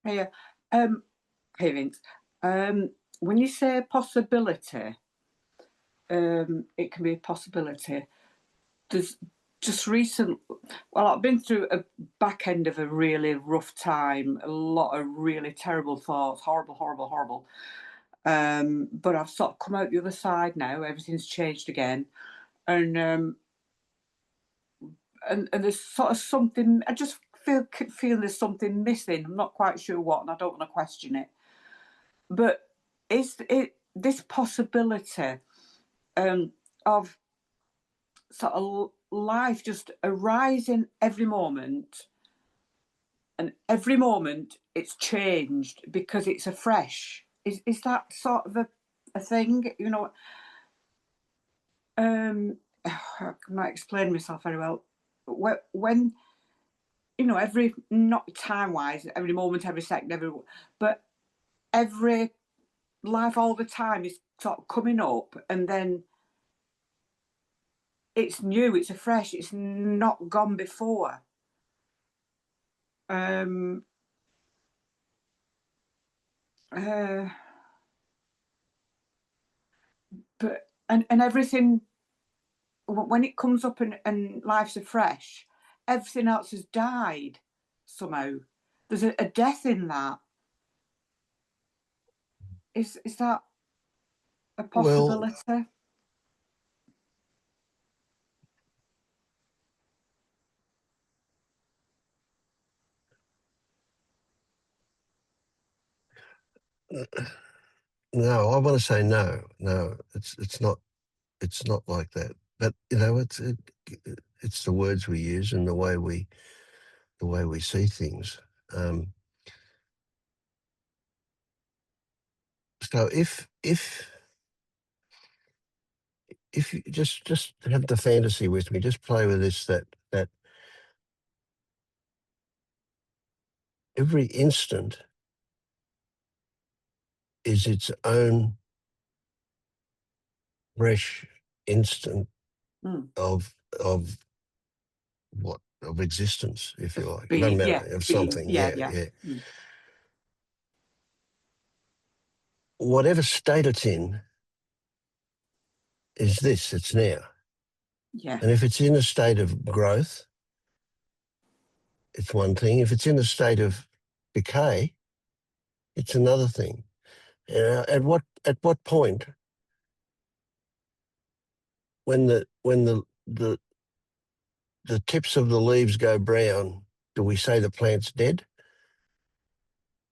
Hey, hey Vince. When you say possibility, it can be a possibility. There's just recent. Well, I've been through a back end of a really rough time, a lot of really terrible thoughts, horrible, horrible, horrible. But I've sort of come out the other side now. Everything's changed again, and there's sort of something. I just feel there's something missing. I'm not quite sure what, and I don't want to question it. But is it this possibility of sort of life just arising every moment, and every moment it's changed because it's afresh? Is that sort of a thing? You know, I might explain myself very well. When you know, every, not time wise, every moment, every second, but every life all the time is sort of coming up, and then it's new, it's afresh, it's not gone before. Um, but and everything, when it comes up and life's afresh, everything else has died somehow. There's a death in that. Is that a possibility? Well, no, I want to say no. No, it's not like that. But you know, it's the words we use and the way we see things. So if you just have the fantasy with me, just play with this, that every instant is its own fresh instant Mm. of what, of existence, if you like. It doesn't Being, matter, yeah, of being, something. yeah, Yeah, yeah. yeah. Mm. Whatever state it's in is this, it's now. Yeah. And if it's in a state of growth, it's one thing. If it's in a state of decay, it's another thing. At what point, when the tips of the leaves go brown, do we say the plant's dead?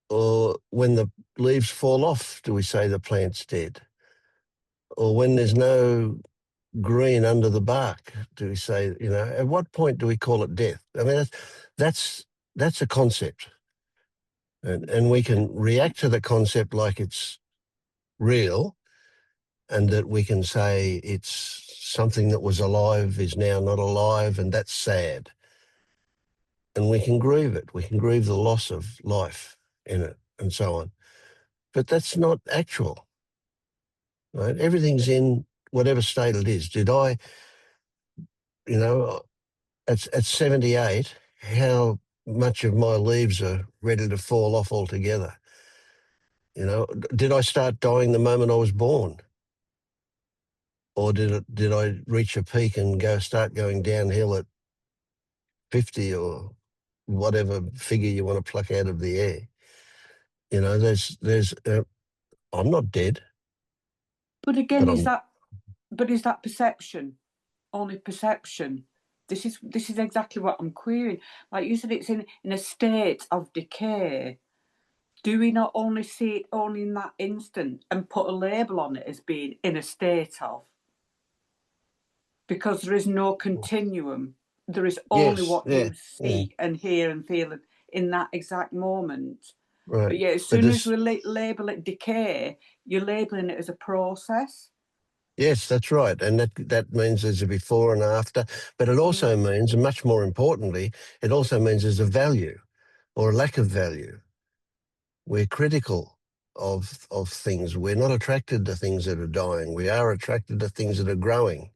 Or when the leaves fall off, do we say the plant's dead? Or when there's no green under the bark, do we say, you know, at what point do we call it death? I mean, that's a concept. And we can react to the concept like it's real, and that we can say it's something that was alive is now not alive, and that's sad. And we can grieve it. We can grieve the loss of life in it and so on. But that's not actual, right? Everything's in whatever state it is. Did I, you know, at 78, how much of my leaves are ready to fall off altogether? You know, did I start dying the moment I was born? Or did I reach a peak and start going downhill at 50 or whatever figure you want to pluck out of the air? You know, I'm not dead, But again, but I'm, is that perception? Only perception. This is exactly what I'm querying. Like you said, it's in a state of decay. Do we not only see it only in that instant and put a label on it as being in a state of? Because there is no continuum. There is only yes, what yeah, you yeah, see and hear and feel in that exact moment. right. But yeah, as But soon as this, we label it decay, you're labeling it as a process. yes, that's right. And that means there's a before and after, but it also means, and much more importantly, it also means there's a value or a lack of value. We're critical of things. We're not attracted to things that are dying. We are attracted to things that are growing.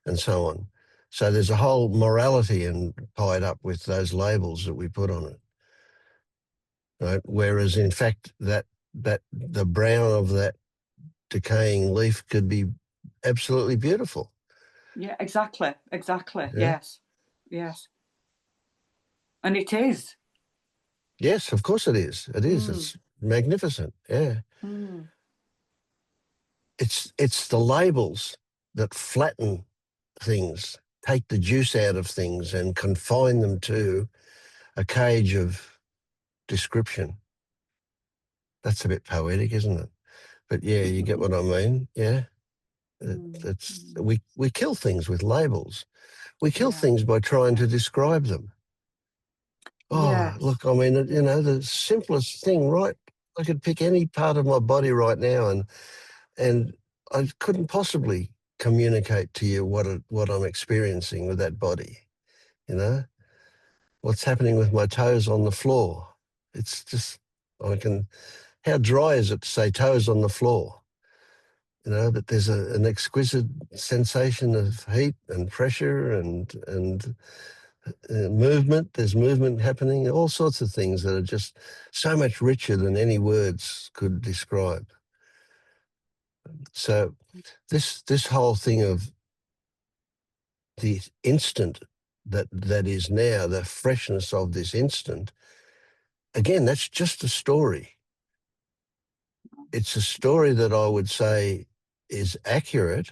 and so on. So there's a whole morality tied up with those labels that we put on it. Right? Whereas in fact that the brown of that decaying leaf could be absolutely beautiful. Yeah, exactly. Yeah. Yes. And it is. Yes, of course it is. It is. It's magnificent. Yeah. It's the labels that flatten things, take the juice out of things and confine them to a cage of description. That's a bit poetic, isn't it? But yeah, you get what I mean. Yeah. We kill things with labels. We kill things by trying to describe them. Oh, look, I mean, you know, the simplest thing, right? I could pick any part of my body right now and I couldn't possibly communicate to you what I'm experiencing with that body, you know? What's happening with my toes on the floor. It's just, how dry is it to say toes on the floor? You know, but there's an exquisite sensation of heat and pressure and movement. There's movement happening, all sorts of things that are just so much richer than any words could describe. So this whole thing of the instant that is now, the freshness of this instant, again, that's just a story. It's a story that I would say is accurate,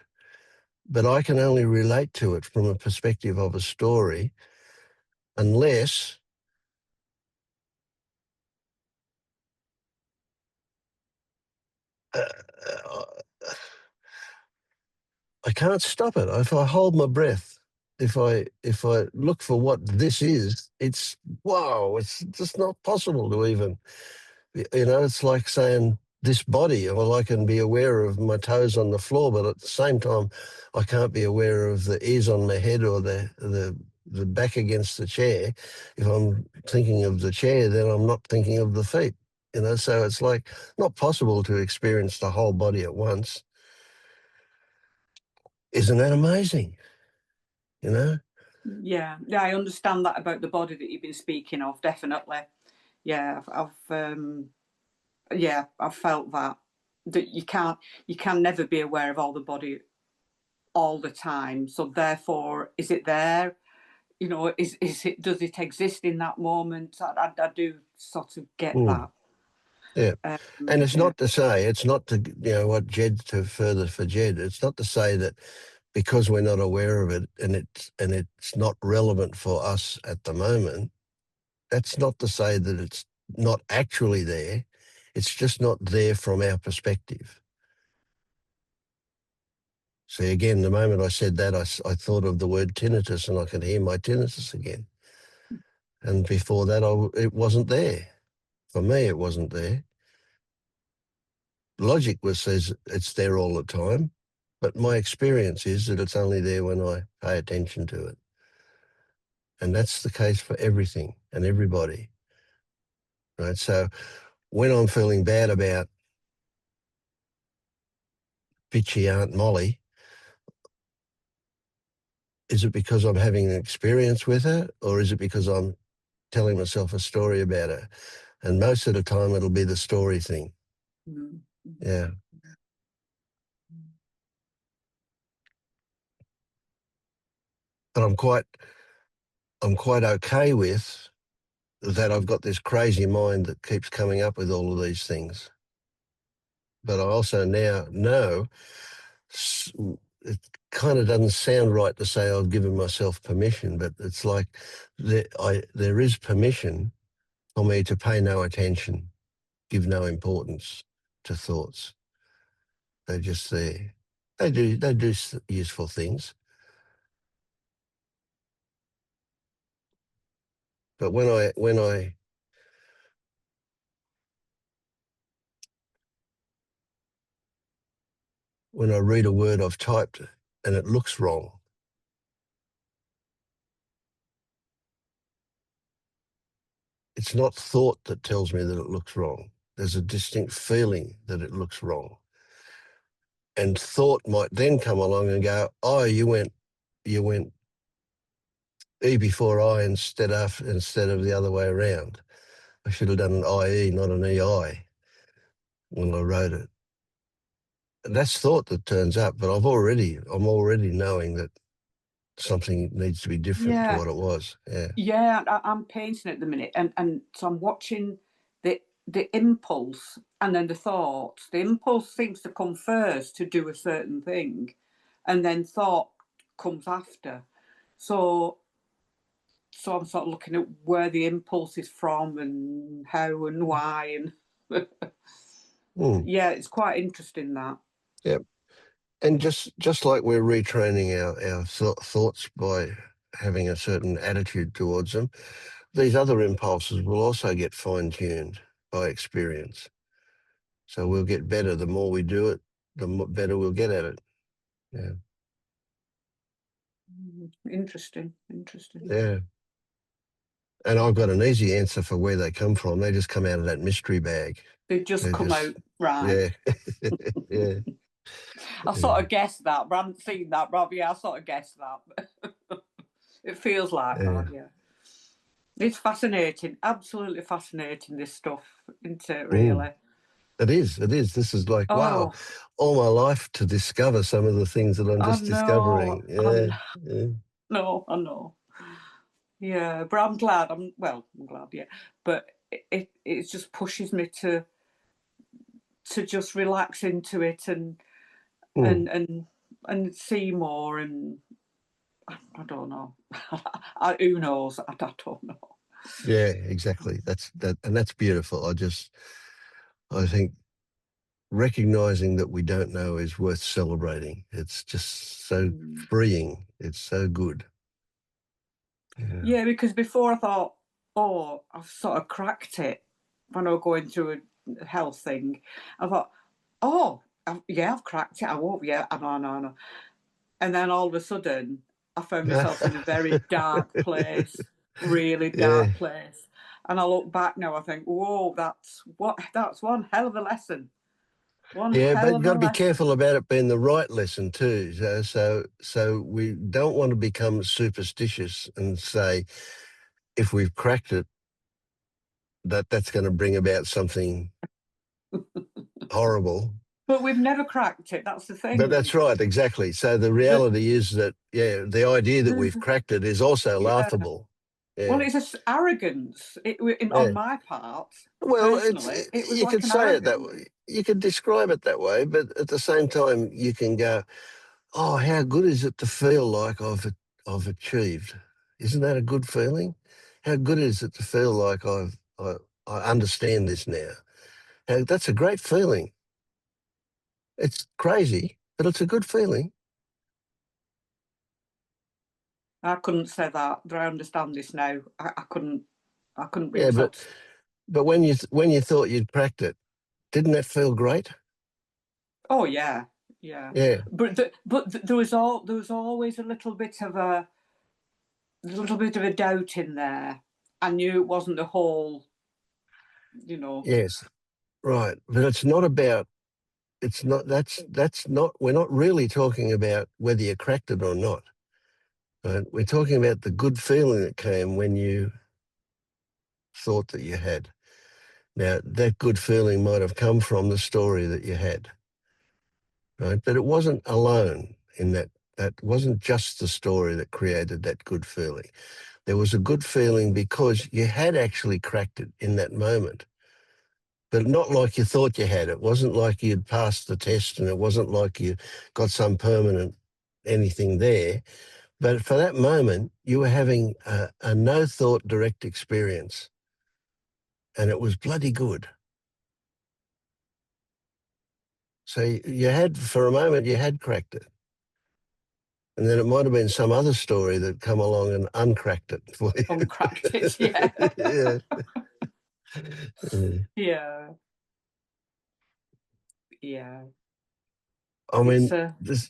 but I can only relate to it from a perspective of a story unless I can't stop it. If I hold my breath, if I look for what this is, it's wow, it's just not possible to even, you know, it's like saying this body, well, I can be aware of my toes on the floor, but at the same time, I can't be aware of the ears on my head or the back against the chair. If I'm thinking of the chair, then I'm not thinking of the feet, you know, so it's like not possible to experience the whole body at once. Isn't that amazing? You know? Yeah, I understand that about the body that you've been speaking of. Definitely, yeah. I've felt that you can never be aware of all the body all the time. So therefore, is it there? You know, is it? Does it exist in that moment? I do sort of get that. Yeah. And it's not to say, it's not to, you know, what Jed to further for Jed, it's not to say that because we're not aware of it and it's not relevant for us at the moment, that's not to say that it's not actually there. It's just not there from our perspective. See, again, the moment I said that, I thought of the word tinnitus and I could hear my tinnitus again. And before that, it wasn't there. For me, it wasn't there. Logic says it's there all the time, but my experience is that it's only there when I pay attention to it. And that's the case for everything and everybody, right? So when I'm feeling bad about bitchy Aunt Molly, is it because I'm having an experience with her, or is it because I'm telling myself a story about her? And most of the time it'll be the story thing. Yeah. But I'm quite okay with that. I've got this crazy mind that keeps coming up with all of these things. But I also now know it kind of doesn't sound right to say I've given myself permission, but it's like there is permission for me to pay no attention, give no importance to thoughts. They're just there. They do useful things. But when I read a word I've typed and it looks wrong, it's not thought that tells me that it looks wrong. There's a distinct feeling that it looks wrong. And thought might then come along and go, oh, you went you went E before I instead of the other way around. I should have done an IE, not an EI when I wrote it. And that's thought that turns up, but I'm already knowing that something needs to be different to what it was. Yeah. Yeah, I'm painting at the minute, and so I'm watching the impulse and then the thoughts. The impulse seems to come first to do a certain thing, and then thought comes after. So I'm sort of looking at where the impulse is from and how and why, and yeah, it's quite interesting that. Yep. And just like we're retraining our thoughts by having a certain attitude towards them, these other impulses will also get fine-tuned by experience. So we'll get better. The more we do it, the better we'll get at it. Yeah. Interesting. Yeah. And I've got an easy answer for where they come from. They just come out of that mystery bag. They just come out, right. Yeah. Yeah. I sort of guessed that, but I haven't seen that, but yeah, I sort of guessed that. It feels like that, yeah. It's fascinating, absolutely fascinating, this stuff, isn't it, really? It is. This is like, wow, all my life to discover some of the things that I'm just discovering. Yeah. No, I know. Yeah, but I'm glad. I'm glad, yeah. But it just pushes me to just relax into it and see more, and I don't know. Who knows? I don't know. Yeah, exactly. That's beautiful. I think recognizing that we don't know is worth celebrating. It's just so freeing. It's so good. Yeah, because before I thought, oh, I've sort of cracked it when I was going through a health thing. I thought, oh, I've cracked it. I won't. Yeah, I know. And then all of a sudden, I found myself in a very dark place, really dark place. And I look back now, I think, whoa, that's one hell of a lesson. But you've got to be careful about it being the right lesson too. So we don't want to become superstitious and say, if we've cracked it, that's going to bring about something horrible. But we've never cracked it. That's the thing. But that's right, exactly. So the reality is that, the idea that we've cracked it is also laughable. Yeah. Well, it's just arrogance on my part. Well, personally, it was you like could say it that way. You could describe it that way, but at the same time, you can go, "Oh, how good is it to feel like I've achieved? Isn't that a good feeling? How good is it to feel like I understand this now? That's a great feeling. It's crazy, but it's a good feeling." I couldn't say that, but I understand this now. I couldn't bring Yeah, myself. but when you thought you'd cracked it, didn't that feel great? Oh yeah. But there was always a little bit of a doubt in there. I knew it wasn't the whole, Yes, right. But it's not about. It's not. That's not. We're not really talking about whether you cracked it or not. Right? We're talking about the good feeling that came when you thought that you had. Now, that good feeling might have come from the story that you had, right? But it wasn't alone in that. That wasn't just the story that created that good feeling. There was a good feeling because you had actually cracked it in that moment, but not like you thought you had. It wasn't like you'd passed the test, and it wasn't like you got some permanent anything there. But for that moment, you were having a no-thought direct experience, and it was bloody good. So you had, for a moment, you had cracked it. And then it might have been some other story that come along and uncracked it for you. Uncracked it, yeah. Yeah. I mean,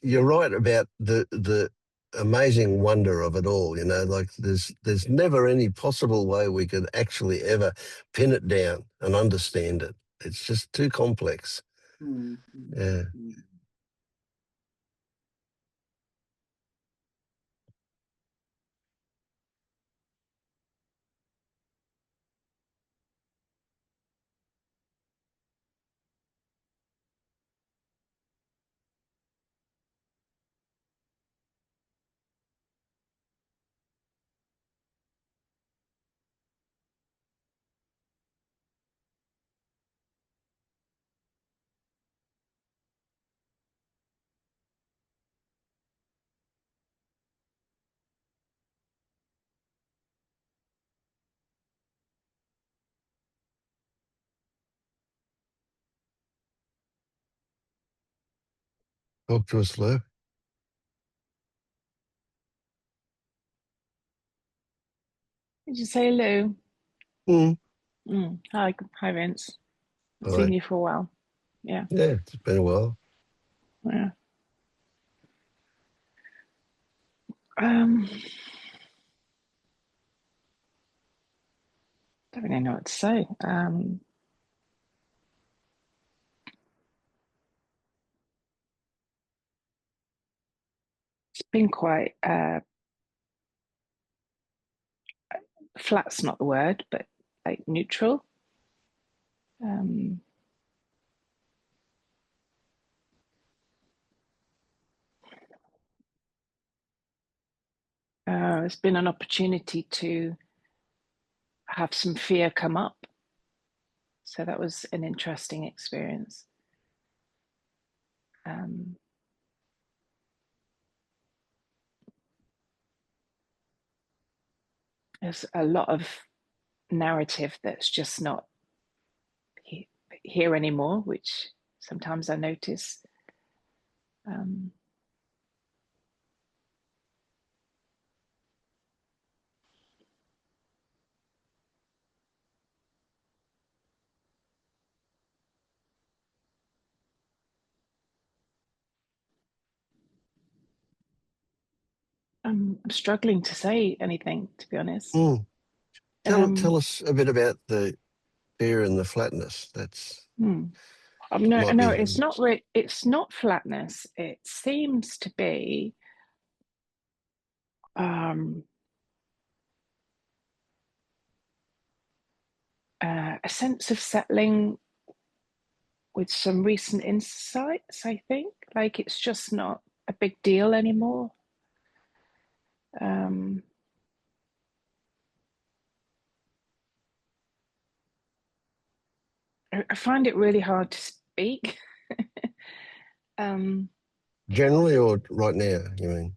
you're right about the amazing wonder of it all. Like there's never any possible way we could actually ever pin it down and understand it. It's just too complex. Yeah. Talk to us, Lou. Did you say Lou? Mm. Hi, Vince. I've All seen right. you for a while. Yeah. Yeah, it's been a while. Yeah. Don't really know what to say. It's been quite flat's not the word, but like neutral. It's been an opportunity to have some fear come up. So that was an interesting experience. There's a lot of narrative that's just not here anymore, which sometimes I notice. I'm struggling to say anything, to be honest. Mm. Tell us a bit about the fear and the flatness. That's no, be... it's not. It's not flatness. It seems to be a sense of settling with some recent insights. I think, like it's just not a big deal anymore. I find it really hard to speak. Generally, or right now, you mean?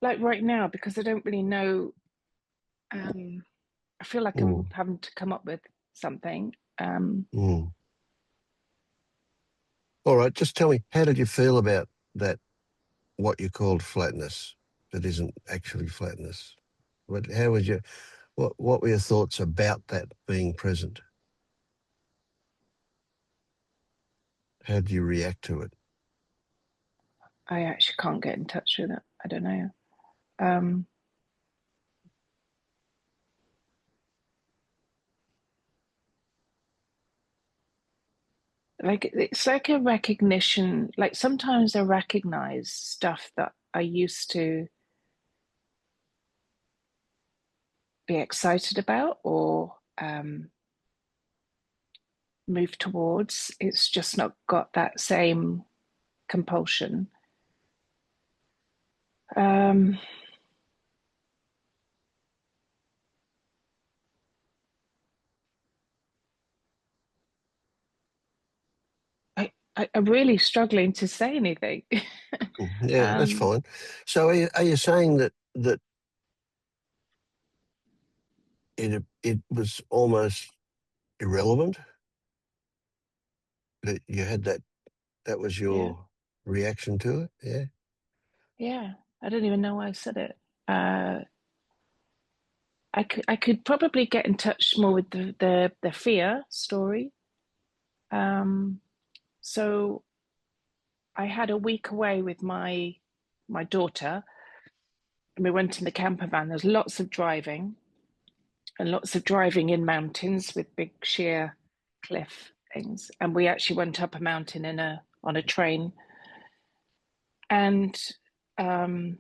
Like right now, because I don't really know. I feel like I'm having to come up with something. All right, just tell me, how did you feel about that, what you called flatness, that isn't actually flatness? How was your, what were your thoughts about that being present? How did you react to it? I actually can't get in touch with it. I don't know. Like it's like a recognition. Like sometimes I recognize stuff that I used to be excited about or move towards. It's just not got that same compulsion. I'm really struggling to say anything. Yeah, that's fine. So are you saying that it was almost irrelevant, that you had that was your reaction to it? Yeah. Yeah, I don't even know why I said it. I could probably get in touch more with the fear story. So I had a week away with my daughter, and we went in the camper van. There's lots of driving, and lots of driving in mountains with big sheer cliff things. And we actually went up a mountain on a train, and there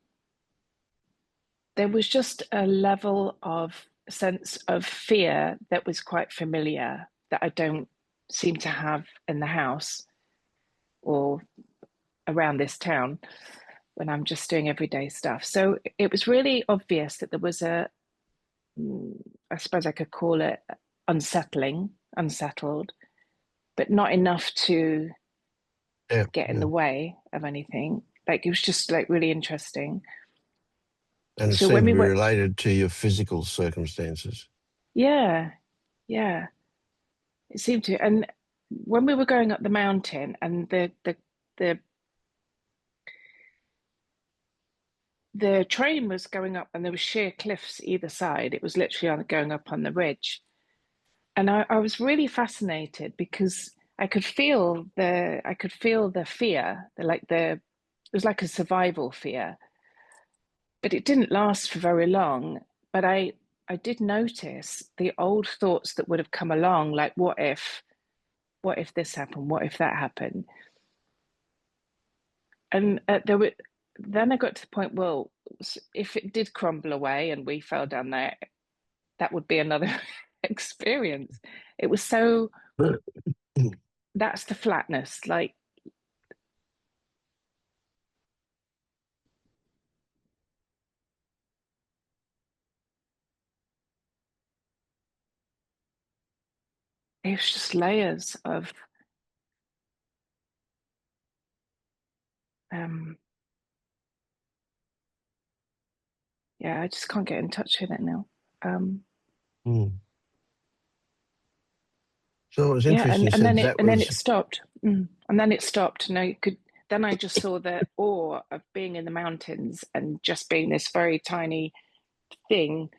was just a level of sense of fear that was quite familiar that I don't seem to have in the house or around this town when I'm just doing everyday stuff. So it was really obvious that there was I suppose I could call it unsettled, but not enough to get in the way of anything. Like it was just like really interesting. And it So when seemed we to be went, related to your physical circumstances. yeah, it seemed to. And when we were going up the mountain, and the the train was going up and there were sheer cliffs either side. It was literally going up on the ridge. And I was really fascinated because I could feel the fear, it was like a survival fear, but it didn't last for very long. But I did notice the old thoughts that would have come along, like what if this happened, what if that happened, and then I got to the point, well, if it did crumble away and we fell down there, that would be another experience. It was so, that's the flatness, like it's just layers of yeah, I just can't get in touch with it now. So it was Yeah, interesting. You and said then that it was stopped. And then it stopped. And then I just saw the awe of being in the mountains and just being this very tiny thing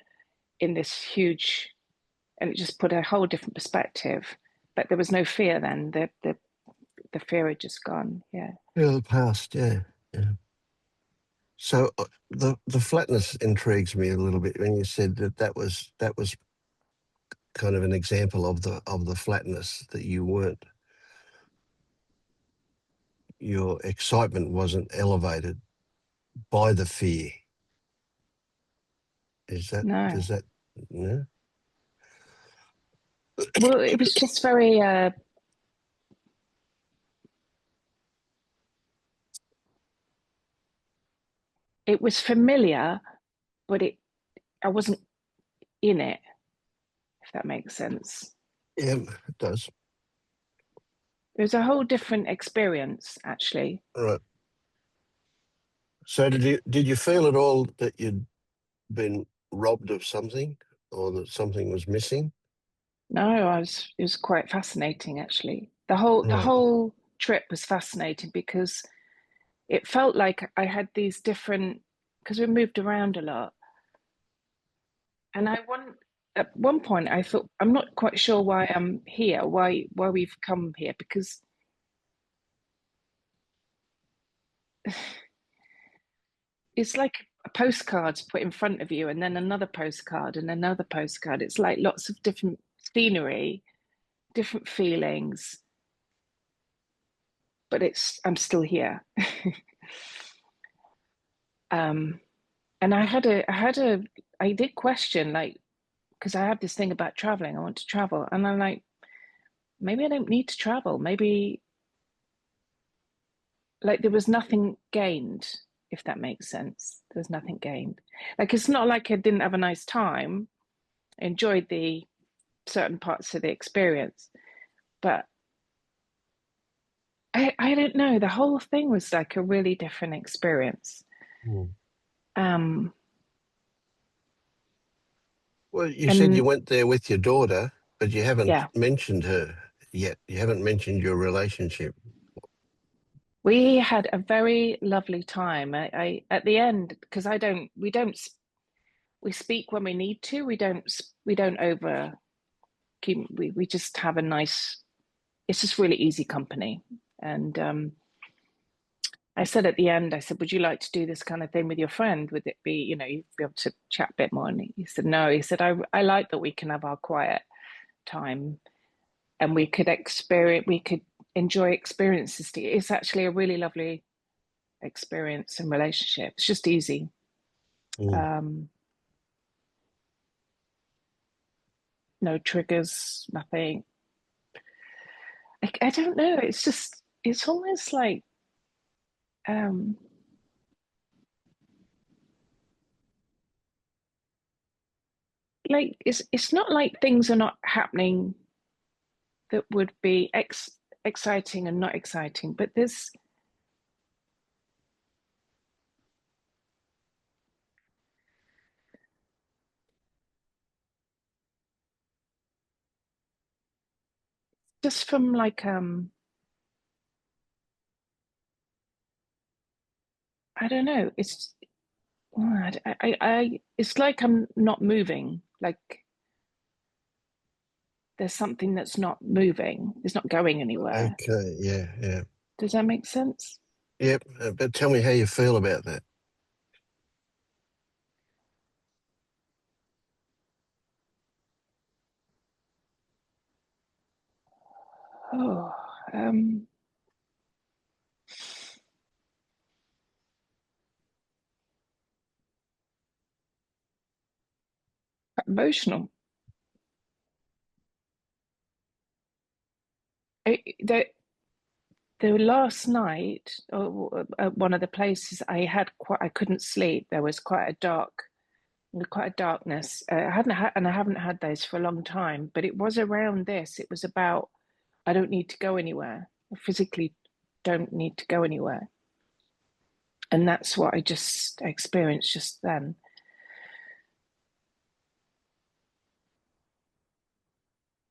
in this huge, and it just put a whole different perspective. But there was no fear then. The fear had just gone. Yeah. the past. Yeah. Yeah. So the flatness intrigues me a little bit when you said that was kind of an example of the flatness, that you weren't, your excitement wasn't elevated by the fear. No. Does that no? Well, it was just very it was familiar, but I wasn't in it, if that makes sense. Yeah, it does. It was a whole different experience, actually. Right. So did you feel at all that you'd been robbed of something, or that something was missing? No, it was quite fascinating, actually. The Right. whole trip was fascinating because it felt like I had these different, because we moved around a lot. And at one point I thought, I'm not quite sure why I'm here, why we've come here, because it's like a postcard put in front of you and then another postcard and another postcard. It's like lots of different scenery, different feelings, but I'm still here. And I did question, like, because I have this thing about traveling. I want to travel, and I'm like, maybe I don't need to travel. Maybe, like, there was nothing gained, if that makes sense. There was nothing gained. Like, it's not like I didn't have a nice time, enjoyed the certain parts of the experience, but I don't know. The whole thing was like a really different experience. Um, Well, you said you and went there with your daughter, but you haven't yeah, mentioned her yet. You haven't mentioned your relationship. we had a very lovely time. I at the end, because we speak when we need to. We don't over keep. We just have a nice. It's just really easy company. And I said at the end, I said, "Would you like to do this kind of thing with your friend? Would it be, you'd be able to chat a bit more?" And he said, "No." He said, I like that we can have our quiet time and we could enjoy experiences. It's actually a really lovely experience and relationship. It's just easy. No triggers, nothing. I don't know. It's almost um, like it's not like things are not happening that would be exciting and not exciting, but there's just from like I don't know. It's like I'm not moving. Like there's something that's not moving. It's not going anywhere. Okay, yeah. Does that make sense? Yep, but tell me how you feel about that. Oh, emotional. The last night, at one of the places, I couldn't sleep. There was quite a darkness. And I haven't had those for a long time. But it was around this. It was about I don't need to go anywhere. I physically don't need to go anywhere, and that's what I just experienced just then.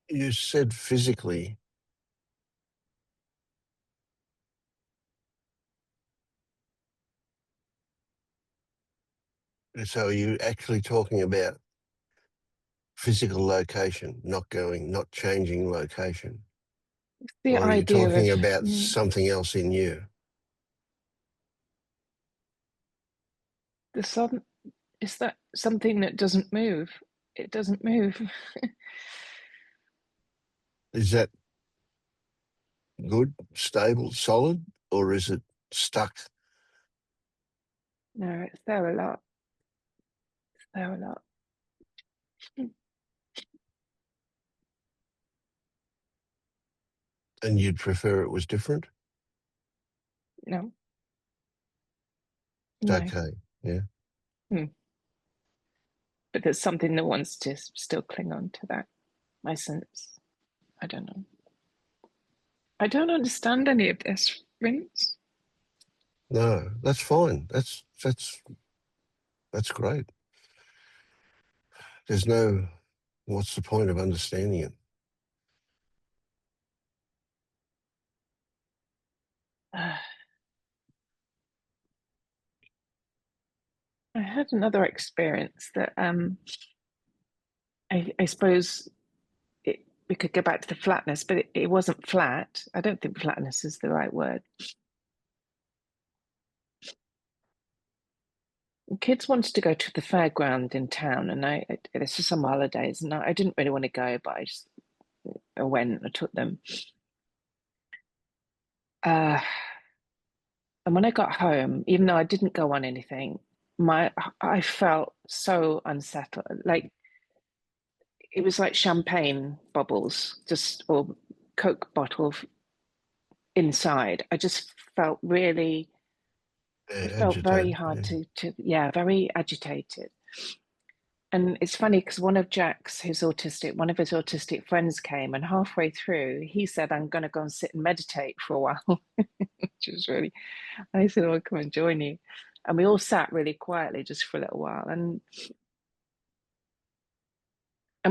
You said physically. So are you actually talking about physical location, not changing location? The Or are you idea of talking about something else in you? the sun is that something that doesn't move. It doesn't move. Is that good, stable, solid, or is it stuck? No, it's there a lot. It's there a lot. And you'd prefer it was different? No, It's no. okay, yeah. But there's something that wants to still cling on to that. My sense. I don't know. I don't understand any of this, Vince. No, that's fine. That's great. There's no, what's the point of understanding it? I had another experience that I suppose we could go back to the flatness, but it wasn't flat. I don't think flatness is the right word. Kids wanted to go to the fairground in town, and this was some holidays, and I didn't really want to go, but I went. I took them. And when I got home, even though I didn't go on anything, I felt so unsettled. Like it was like champagne bubbles, or Coke bottle inside. I just felt really. It felt very Agitated, hard yeah. yeah, very agitated. And it's funny because one of his autistic friends came, and halfway through, he said, "I'm going to go and sit and meditate for a while," which was really. And I said, "I'll come and join you." And we all sat really quietly just for a little while. And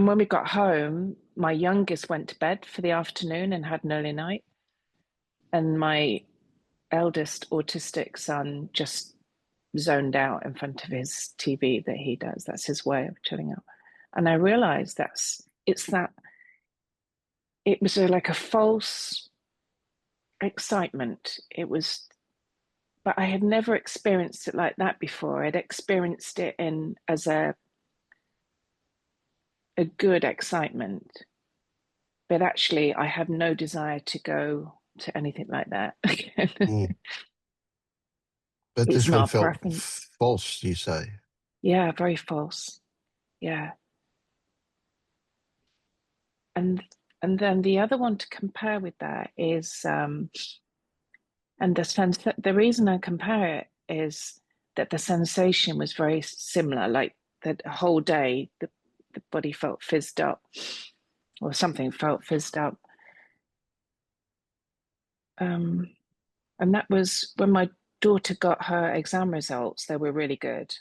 when we got home, my youngest went to bed for the afternoon and had an early night, and my eldest autistic son just zoned out in front of his TV that he does. That's his way of chilling out. And I realized it was like a false excitement. But I had never experienced it like that before. I'd experienced it as a good excitement, but actually I have no desire to go to anything like that again. But It's this one not a felt preference. false, you say? Yeah, very false. Yeah. And then the other one to compare with that is and the reason I compare it is that the sensation was very similar. Like the whole day, the body felt fizzed up, or something felt fizzed up. And that was when my daughter got her exam results. They were really good.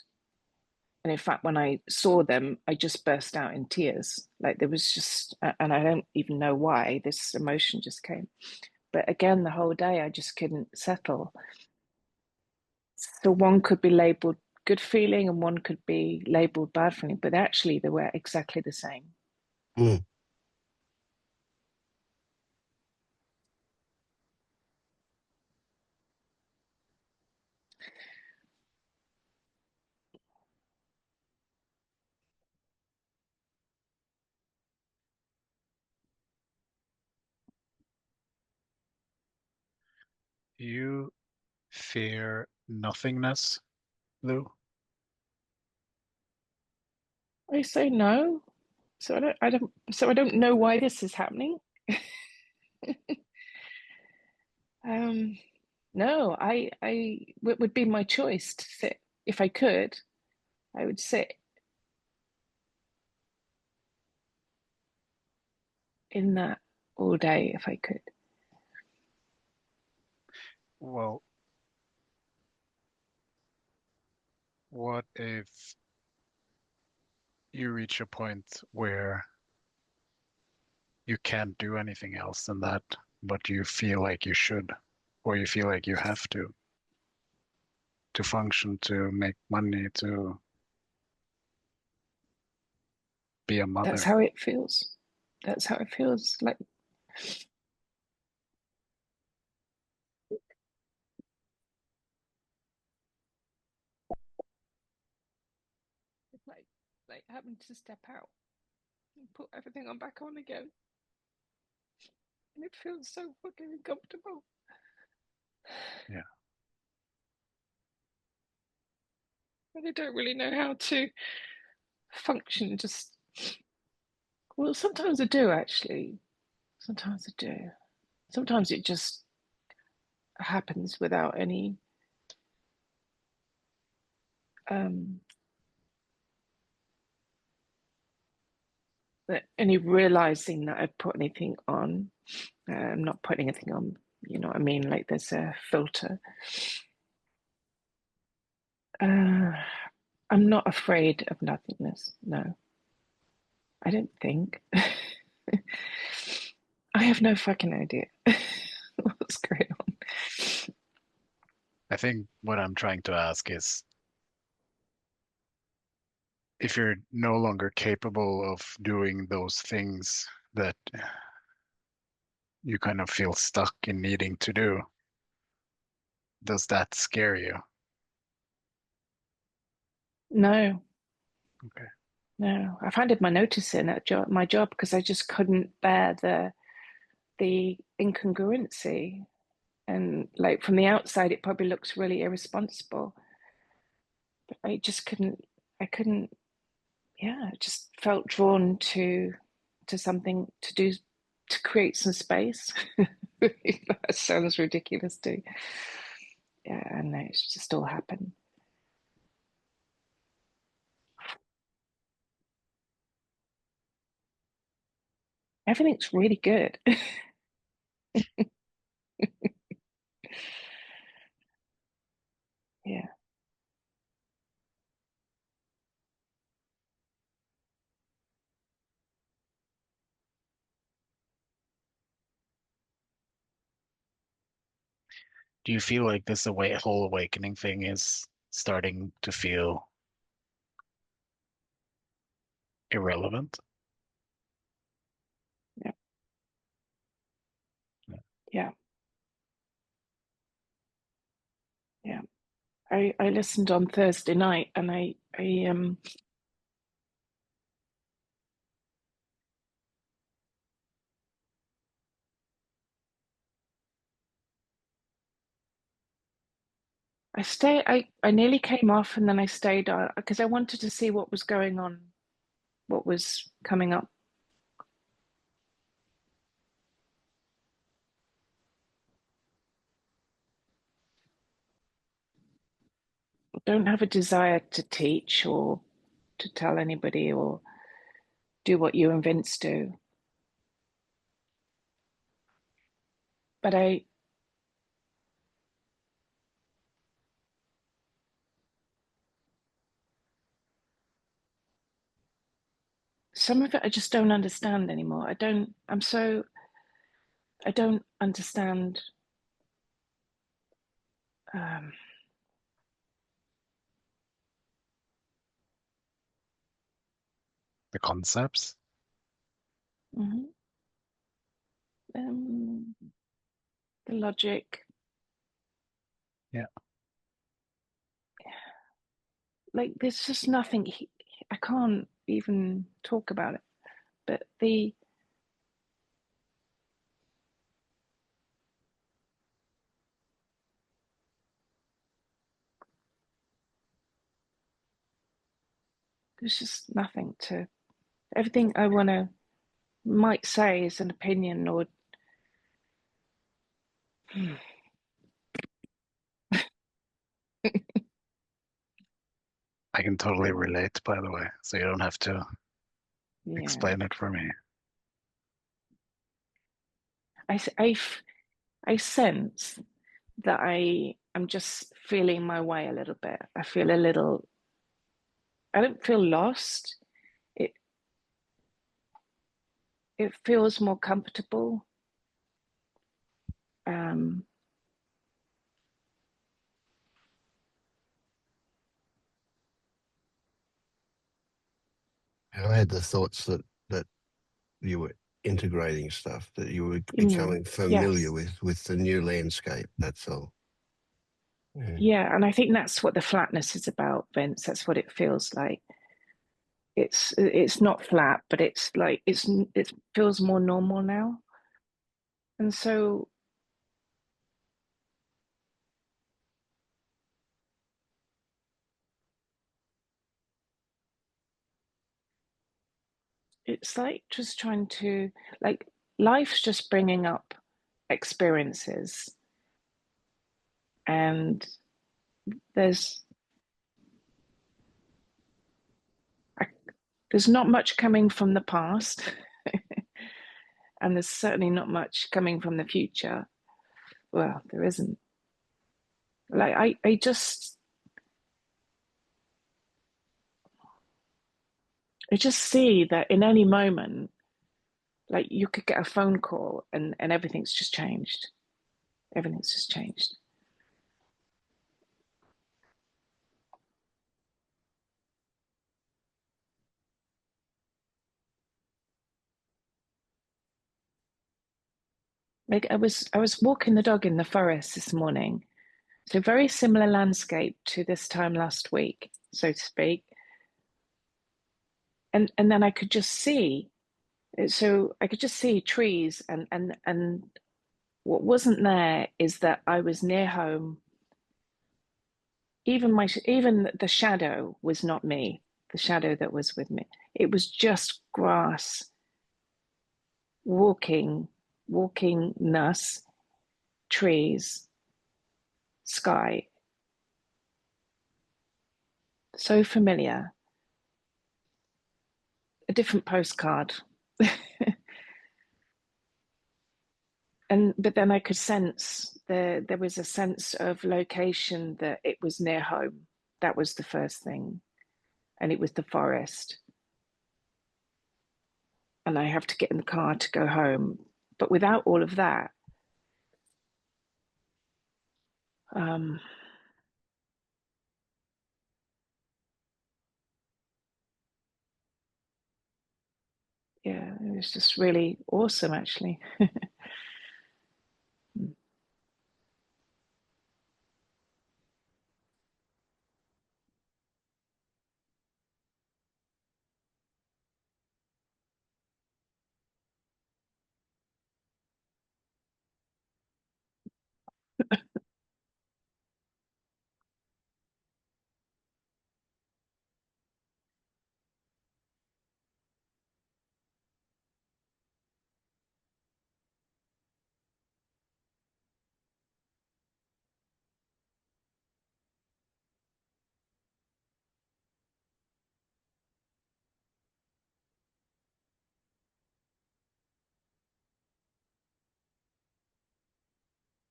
And in fact, when I saw them, I just burst out in tears. Like there was just, and I don't even know why this emotion just came. But again, the whole day, I just couldn't settle. So one could be labeled good feeling and one could be labeled bad feeling, but actually they were exactly the same. Mm. You fear nothingness, Lou? I say no. So I don't know why this is happening. No, it would be my choice to sit. If I could, I would sit in that all day if I could. Well, what if you reach a point where you can't do anything else than that, but you feel like you should, or you feel like you have to function, to make money, to be a That's mother? how it feels. That's how it feels. Like having to step out and put everything on back on again. And it feels so fucking uncomfortable. Yeah. And I don't really know how to function. Well, sometimes I do actually. Sometimes I do. Sometimes it just happens without um, any realizing that I've put anything on. I'm not putting anything on, you know what I mean? Like there's a filter. I'm not afraid of nothingness. No, I don't think. I have no fucking idea what's going on. I think what I'm trying to ask is if you're no longer capable of doing those things that you kind of feel stuck in needing to do, does that scare you? No, Okay. no. I've handed my notice in at my job because I just couldn't bear the incongruency. And like from the outside, it probably looks really irresponsible, but I couldn't, yeah, I just felt drawn to something to do, to create some space. That sounds ridiculous too. Yeah, and it's just all happened. Everything's really good. Yeah. Do you feel like this whole awakening thing is starting to feel irrelevant? Yeah. Yeah. Yeah. I listened on Thursday night and I nearly came off and then I stayed on because I wanted to see what was going on, what was coming up. I don't have a desire to teach or to tell anybody or do what you and Vince do. But some of it I just don't understand anymore. I don't understand the concepts. Mhm. The logic. Yeah. Like there's just nothing. I can't even talk about it. But there's just nothing to. Everything I might say is an opinion or. I can totally relate, by the way, so you don't have to Yeah. explain it for me. I sense that I'm just feeling my way a little bit. I feel a little. I don't feel lost. It feels more comfortable. I had the thoughts that you were integrating stuff, that you were becoming familiar Yes. with the new landscape. That's all. Yeah, and I think that's what the flatness is about, Vince. That's what it feels like. It's not flat, but it's like it feels more normal now. And so it's like just trying to, like, life's just bringing up experiences, and there's not much coming from the past, and there's certainly not much coming from the future. Well, there isn't. Like I just see that in any moment, like you could get a phone call and everything's just changed. Everything's just changed. Like I was walking the dog in the forest this morning. So very similar landscape to this time last week, so to speak. And then I could just see, so I could just see trees, and what wasn't there is that I was near home. Even the shadow was not me, the shadow that was with me. It was just grass walkingness, trees, sky. So familiar. A different postcard. But then I could sense there was a sense of location, that it was near home. That was the first thing. And it was the forest. And I have to get in the car to go home. But without all of that, yeah, it was just really awesome, actually.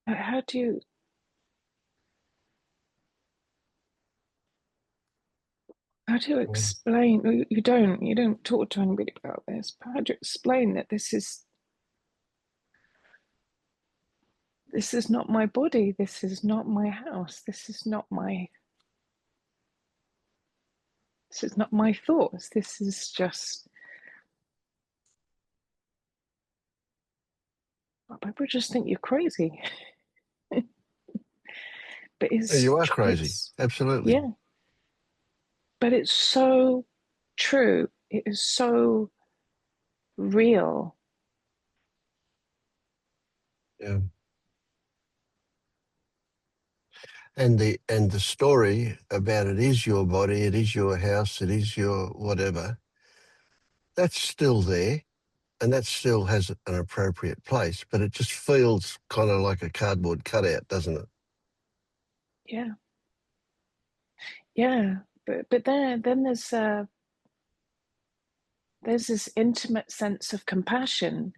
How do you explain? You don't talk to anybody about this, but how do you explain that this is not my body, this is not my house, this is not my thoughts, this is just people just think you're crazy. But You are crazy. Absolutely. Yeah. But it's so true. It is so real. Yeah. And the story about it is your body, it is your house, it is your whatever, that's still there, and that still has an appropriate place, but it just feels kind of like a cardboard cutout, doesn't it? Yeah. Yeah. But then there's this intimate sense of compassion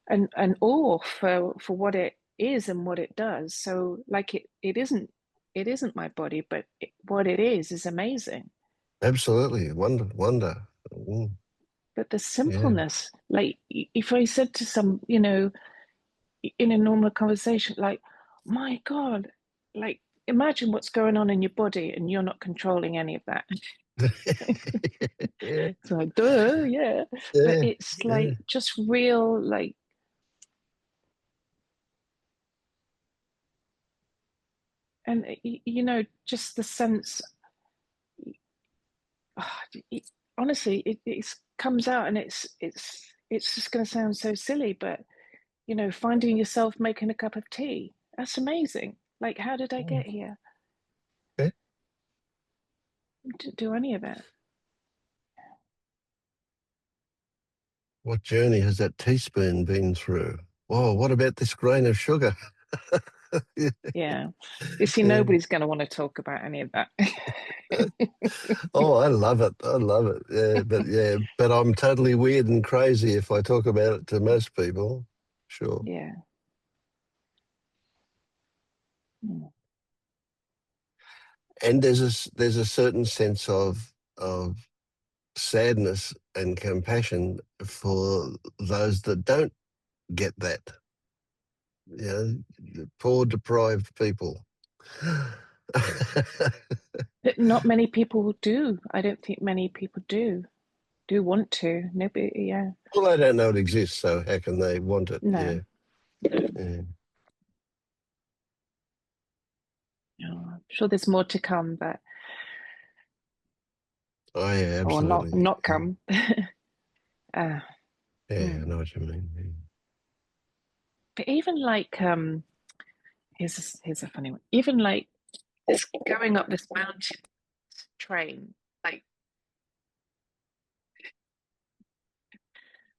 and awe for what it is and what it does. So like it isn't my body, but what it is amazing. Absolutely. Wonder. Mm, But the yeah. simpleness, like if I said to some, you know, in a normal conversation, like, my God, like imagine what's going on in your body and you're not controlling any of that. Yeah. It's like, duh, yeah. But Yeah. it's Yeah. like just real, like, and you know, just the sense. It, honestly, it comes out, and it's just going to sound so silly, but you know, finding yourself making a cup of tea, that's amazing. Like, how did I Mm, get here? yeah. To do any of it? What journey has that teaspoon been through? Oh, what about this grain of sugar? Yeah. Yeah. You see, Yeah. nobody's going to want to talk about any of that. Oh, I love it. I love it. But I'm totally weird and crazy if I talk about it to most people. Sure. Yeah. Mm. And there's a certain sense of sadness and compassion for those that don't get that. You know, the poor deprived people. But not many people do. I don't think many people do want to. Nobody, yeah. Well, they don't know it exists, so how can they want it? No. Yeah. Yeah. No. I'm sure there's more to come, but Oh, yeah, or absolutely. not Yeah, come. uh, yeah, I mm. know what you mean. Yeah. But even like here's a funny one. Even like this going up this mountain train, like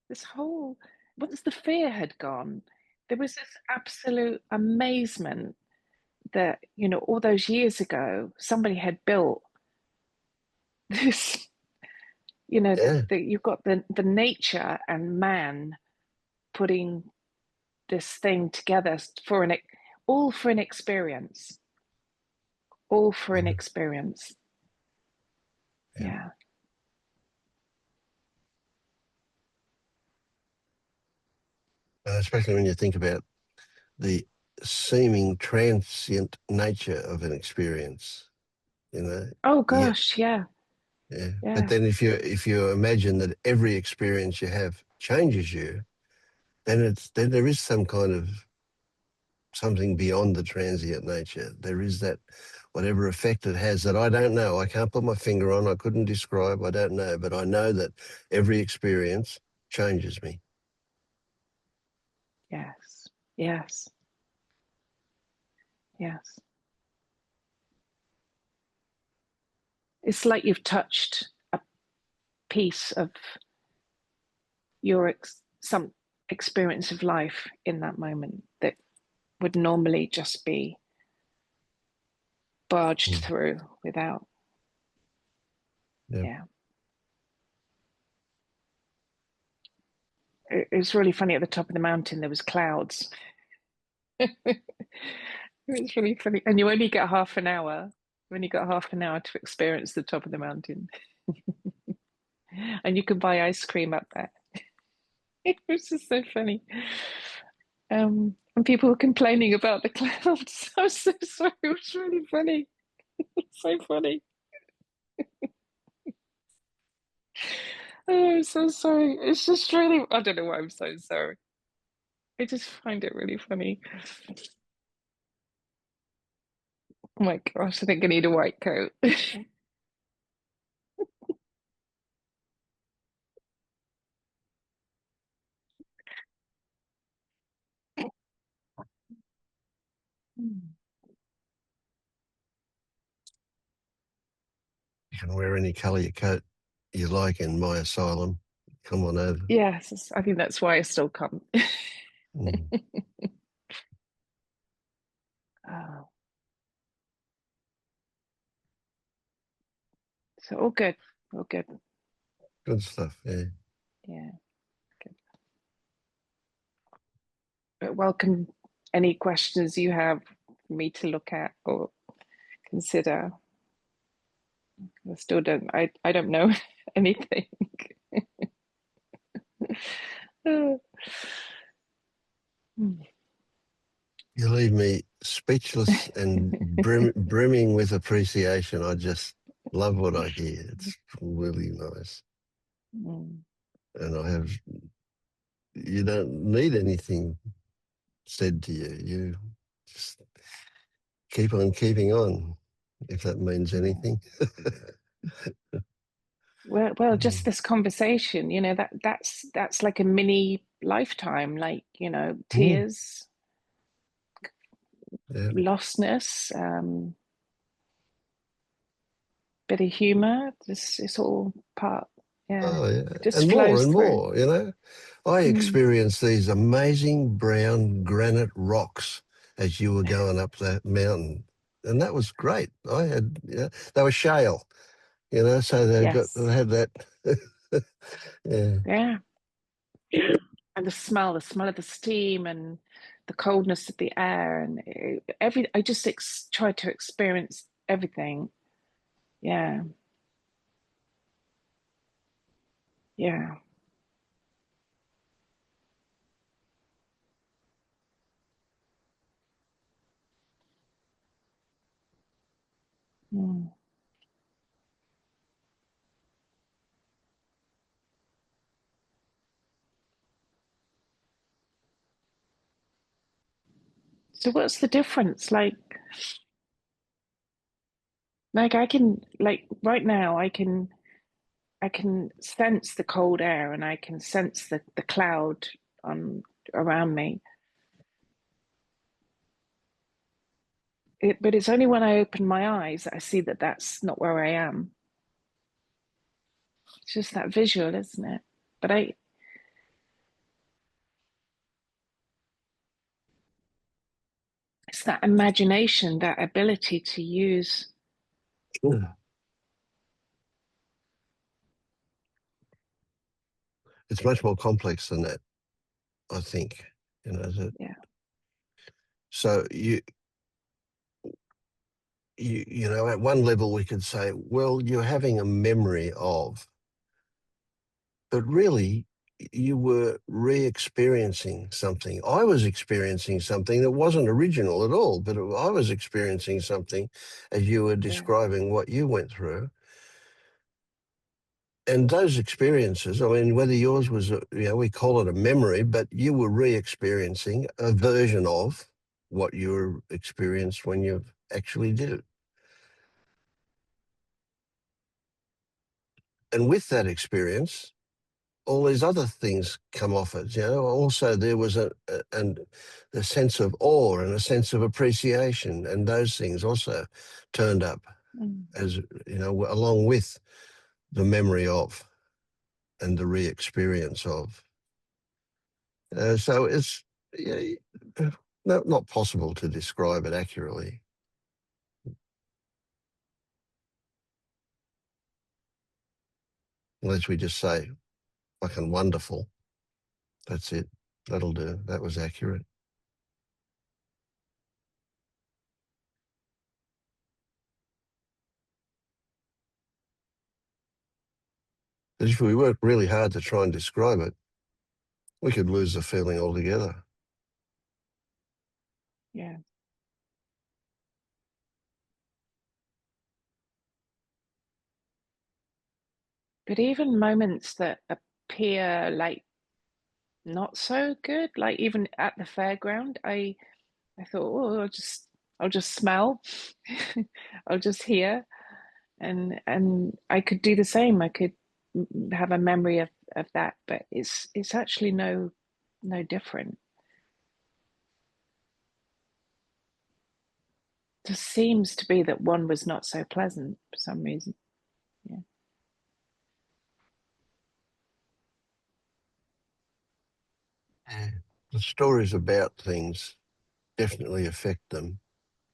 this whole once the fear had gone, there was this absolute amazement that, you know, all those years ago, somebody had built this, you know, Yeah. that you've got the nature and man putting this thing together for all for an experience, all for an Mhm. experience. Yeah. Yeah. Especially when you think about the seeming transient nature of an experience, you know. Oh Yeah, gosh, yeah, yeah. But yeah, then if you imagine that every experience you have changes you, then there is some kind of something beyond the transient nature. There is that whatever effect it has that I don't know. I can't put my finger on. I couldn't describe. I don't know. But I know that every experience changes me. yes, yes, yes. It's like you've touched a piece of your some experience of life in that moment that would normally just be barged Mm. through without. Yeah. Yeah. It was really funny. At the top of the mountain there was clouds. It was really funny, and you only get half an hour. You only got half an hour to experience the top of the mountain. And you can buy ice cream up there. It was just so funny. And people were complaining about the clouds. I was so sorry. It was really funny. So funny. Oh, I'm so sorry. It's just really, I don't know why I'm so sorry. I just find it really funny. Oh my gosh, I think I need a white coat. You can wear any colour your coat you like in my asylum. Come on over. Yes, I think that's why I still come. Mm. Oh, so all good, all good. Good stuff, yeah. Yeah, good. But welcome any questions you have for me to look at or consider. I still don't, I don't know anything. You leave me speechless and brimming with appreciation. I just love what I hear. It's really nice. Mm. And you don't need anything said to you. You just keep on keeping on, if that means anything. Well, just this conversation, you know, that's like a mini lifetime, like, you know, tears, Yeah. lostness, bit of humor. This it's all part, yeah. Oh, yeah. Just And more flows and through. more, you know. I experienced these amazing brown granite rocks as you were going up that mountain. And that was great. They were shale, you know, so they Yes. had that. Yeah. Yeah. And the smell of the steam and the coldness of the air and I just tried to experience everything. Yeah. Yeah. Mm. So what's the difference? Like I can like right now I can sense the cold air and I can sense the cloud on around me. But it's only when I open my eyes that I see that that's not where I am. It's just that visual, isn't it? But it's that imagination, that ability to use. Yeah. It's much more complex than that, I think. You know, Yeah. so you know, at one level we could say, well, you're having a memory of, but really you were re-experiencing something. I was experiencing something that wasn't original at all, but I was experiencing something as you were Yeah. describing what you went through. And those experiences, I mean, whether yours was, you know, we call it a memory, but you were re-experiencing a version of what you experienced when you actually did it. And with that experience, all these other things come off it. You know, also there was a sense of awe and a sense of appreciation, and those things also turned up as, you know, along with the memory of and the re-experience of. So it's not possible to describe it accurately. Unless we just say, fucking wonderful. That's it. That'll do. That was accurate. But if we work really hard to try and describe it, we could lose the feeling altogether. Yeah. But even moments that appear like not so good. Like even at the fairground, I thought, oh, I'll just smell, I'll just hear, and I could do the same. I could have a memory of that, but it's actually no different. Just seems to be that one was not so pleasant for some reason. Yeah. The stories about things definitely affect them,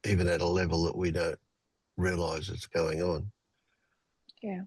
even at a level that we don't realise it's going on. Yeah.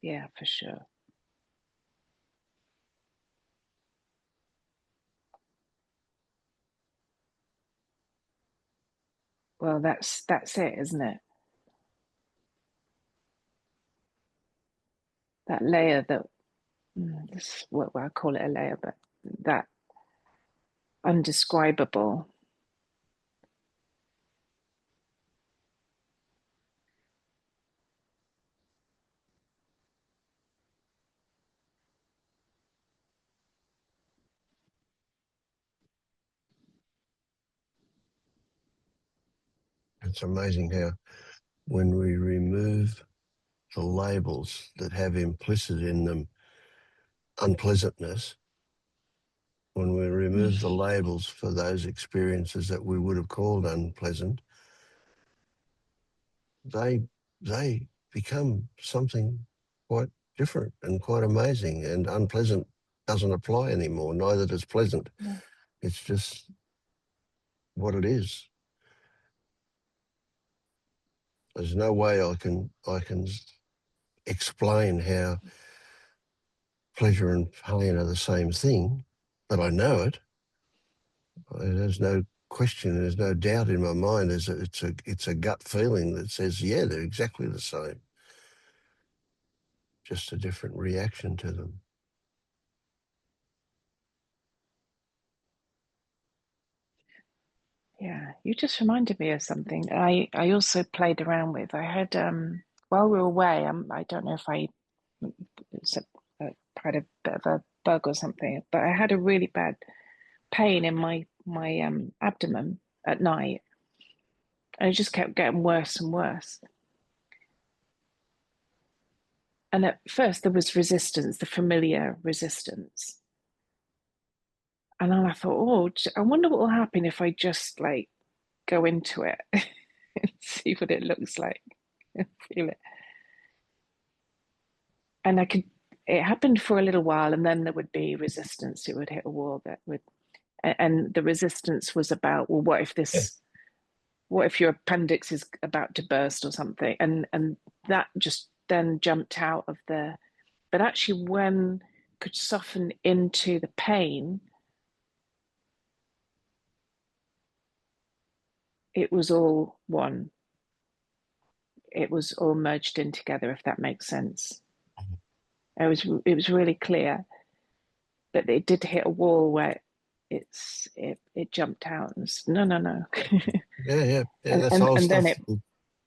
Yeah, for sure. Well, that's it, isn't it? That layer that this what I call it a layer, but that undescribable. It's amazing how when we remove the labels that have implicit in them unpleasantness, when we remove the labels for those experiences that we would have called unpleasant, they become something quite different and quite amazing. And unpleasant doesn't apply anymore. Neither does pleasant. No. It's just what it is. There's no way I can explain how pleasure and pain are the same thing, but I know it. There's no question, there's no doubt in my mind. It's a gut feeling that says, yeah, they're exactly the same, just a different reaction to them. Yeah, you just reminded me of something I also played around with. I had while we were away, I don't know if I had a bit of a bug or something, but I had a really bad pain in my abdomen at night, and it just kept getting worse and worse. And at first there was resistance, the familiar resistance. And then I thought, oh, I wonder what will happen if I just like go into it and see what it looks like and feel it. And it happened for a little while, and then there would be resistance. It would hit a wall that would, and the resistance was about, well, what if your appendix is about to burst or something? And that just then jumped out of but actually when could soften into the pain, it was all one. It was all merged in together, if that makes sense. It was really clear, but it did hit a wall where it jumped out and no. Yeah. That's and whole and then stuff.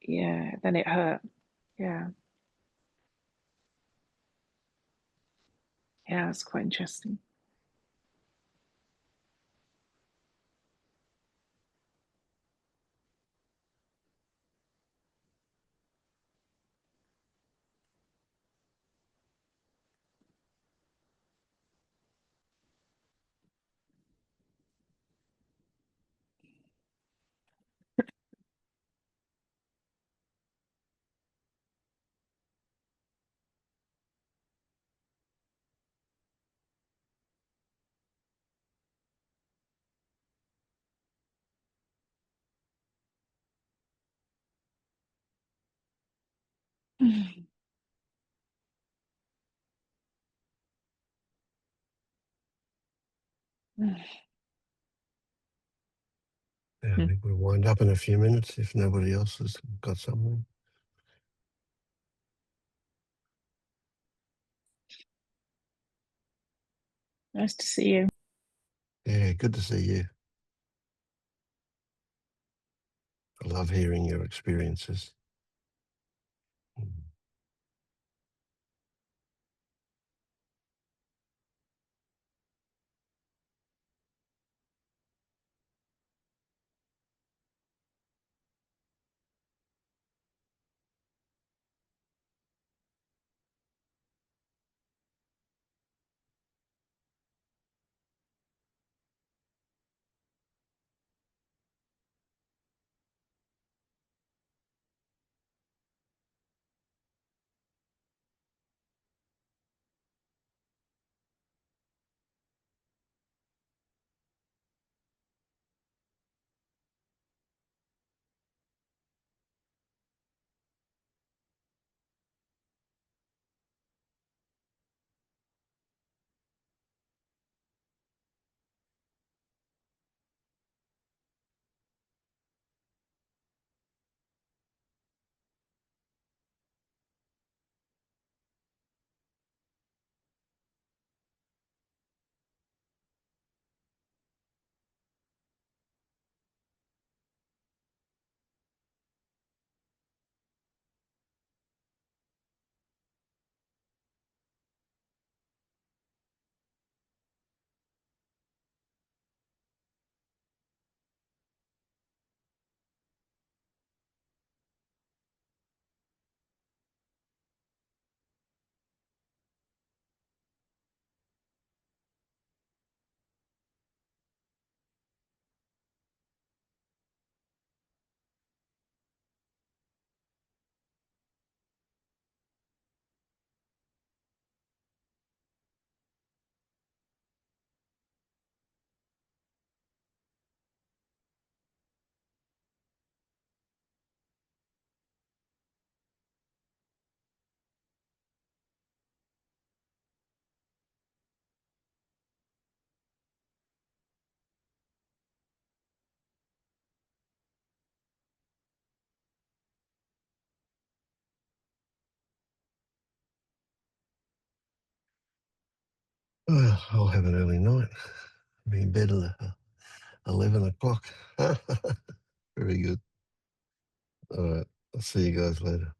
it hurt. Yeah. Yeah, it's quite interesting. Yeah, I think we'll wind up in a few minutes if nobody else has got something. Nice to see you. Yeah, good to see you. I love hearing your experiences. Mm. Well, I'll have an early night. I'll be in bed at 11 o'clock. Very good. All right. I'll see you guys later.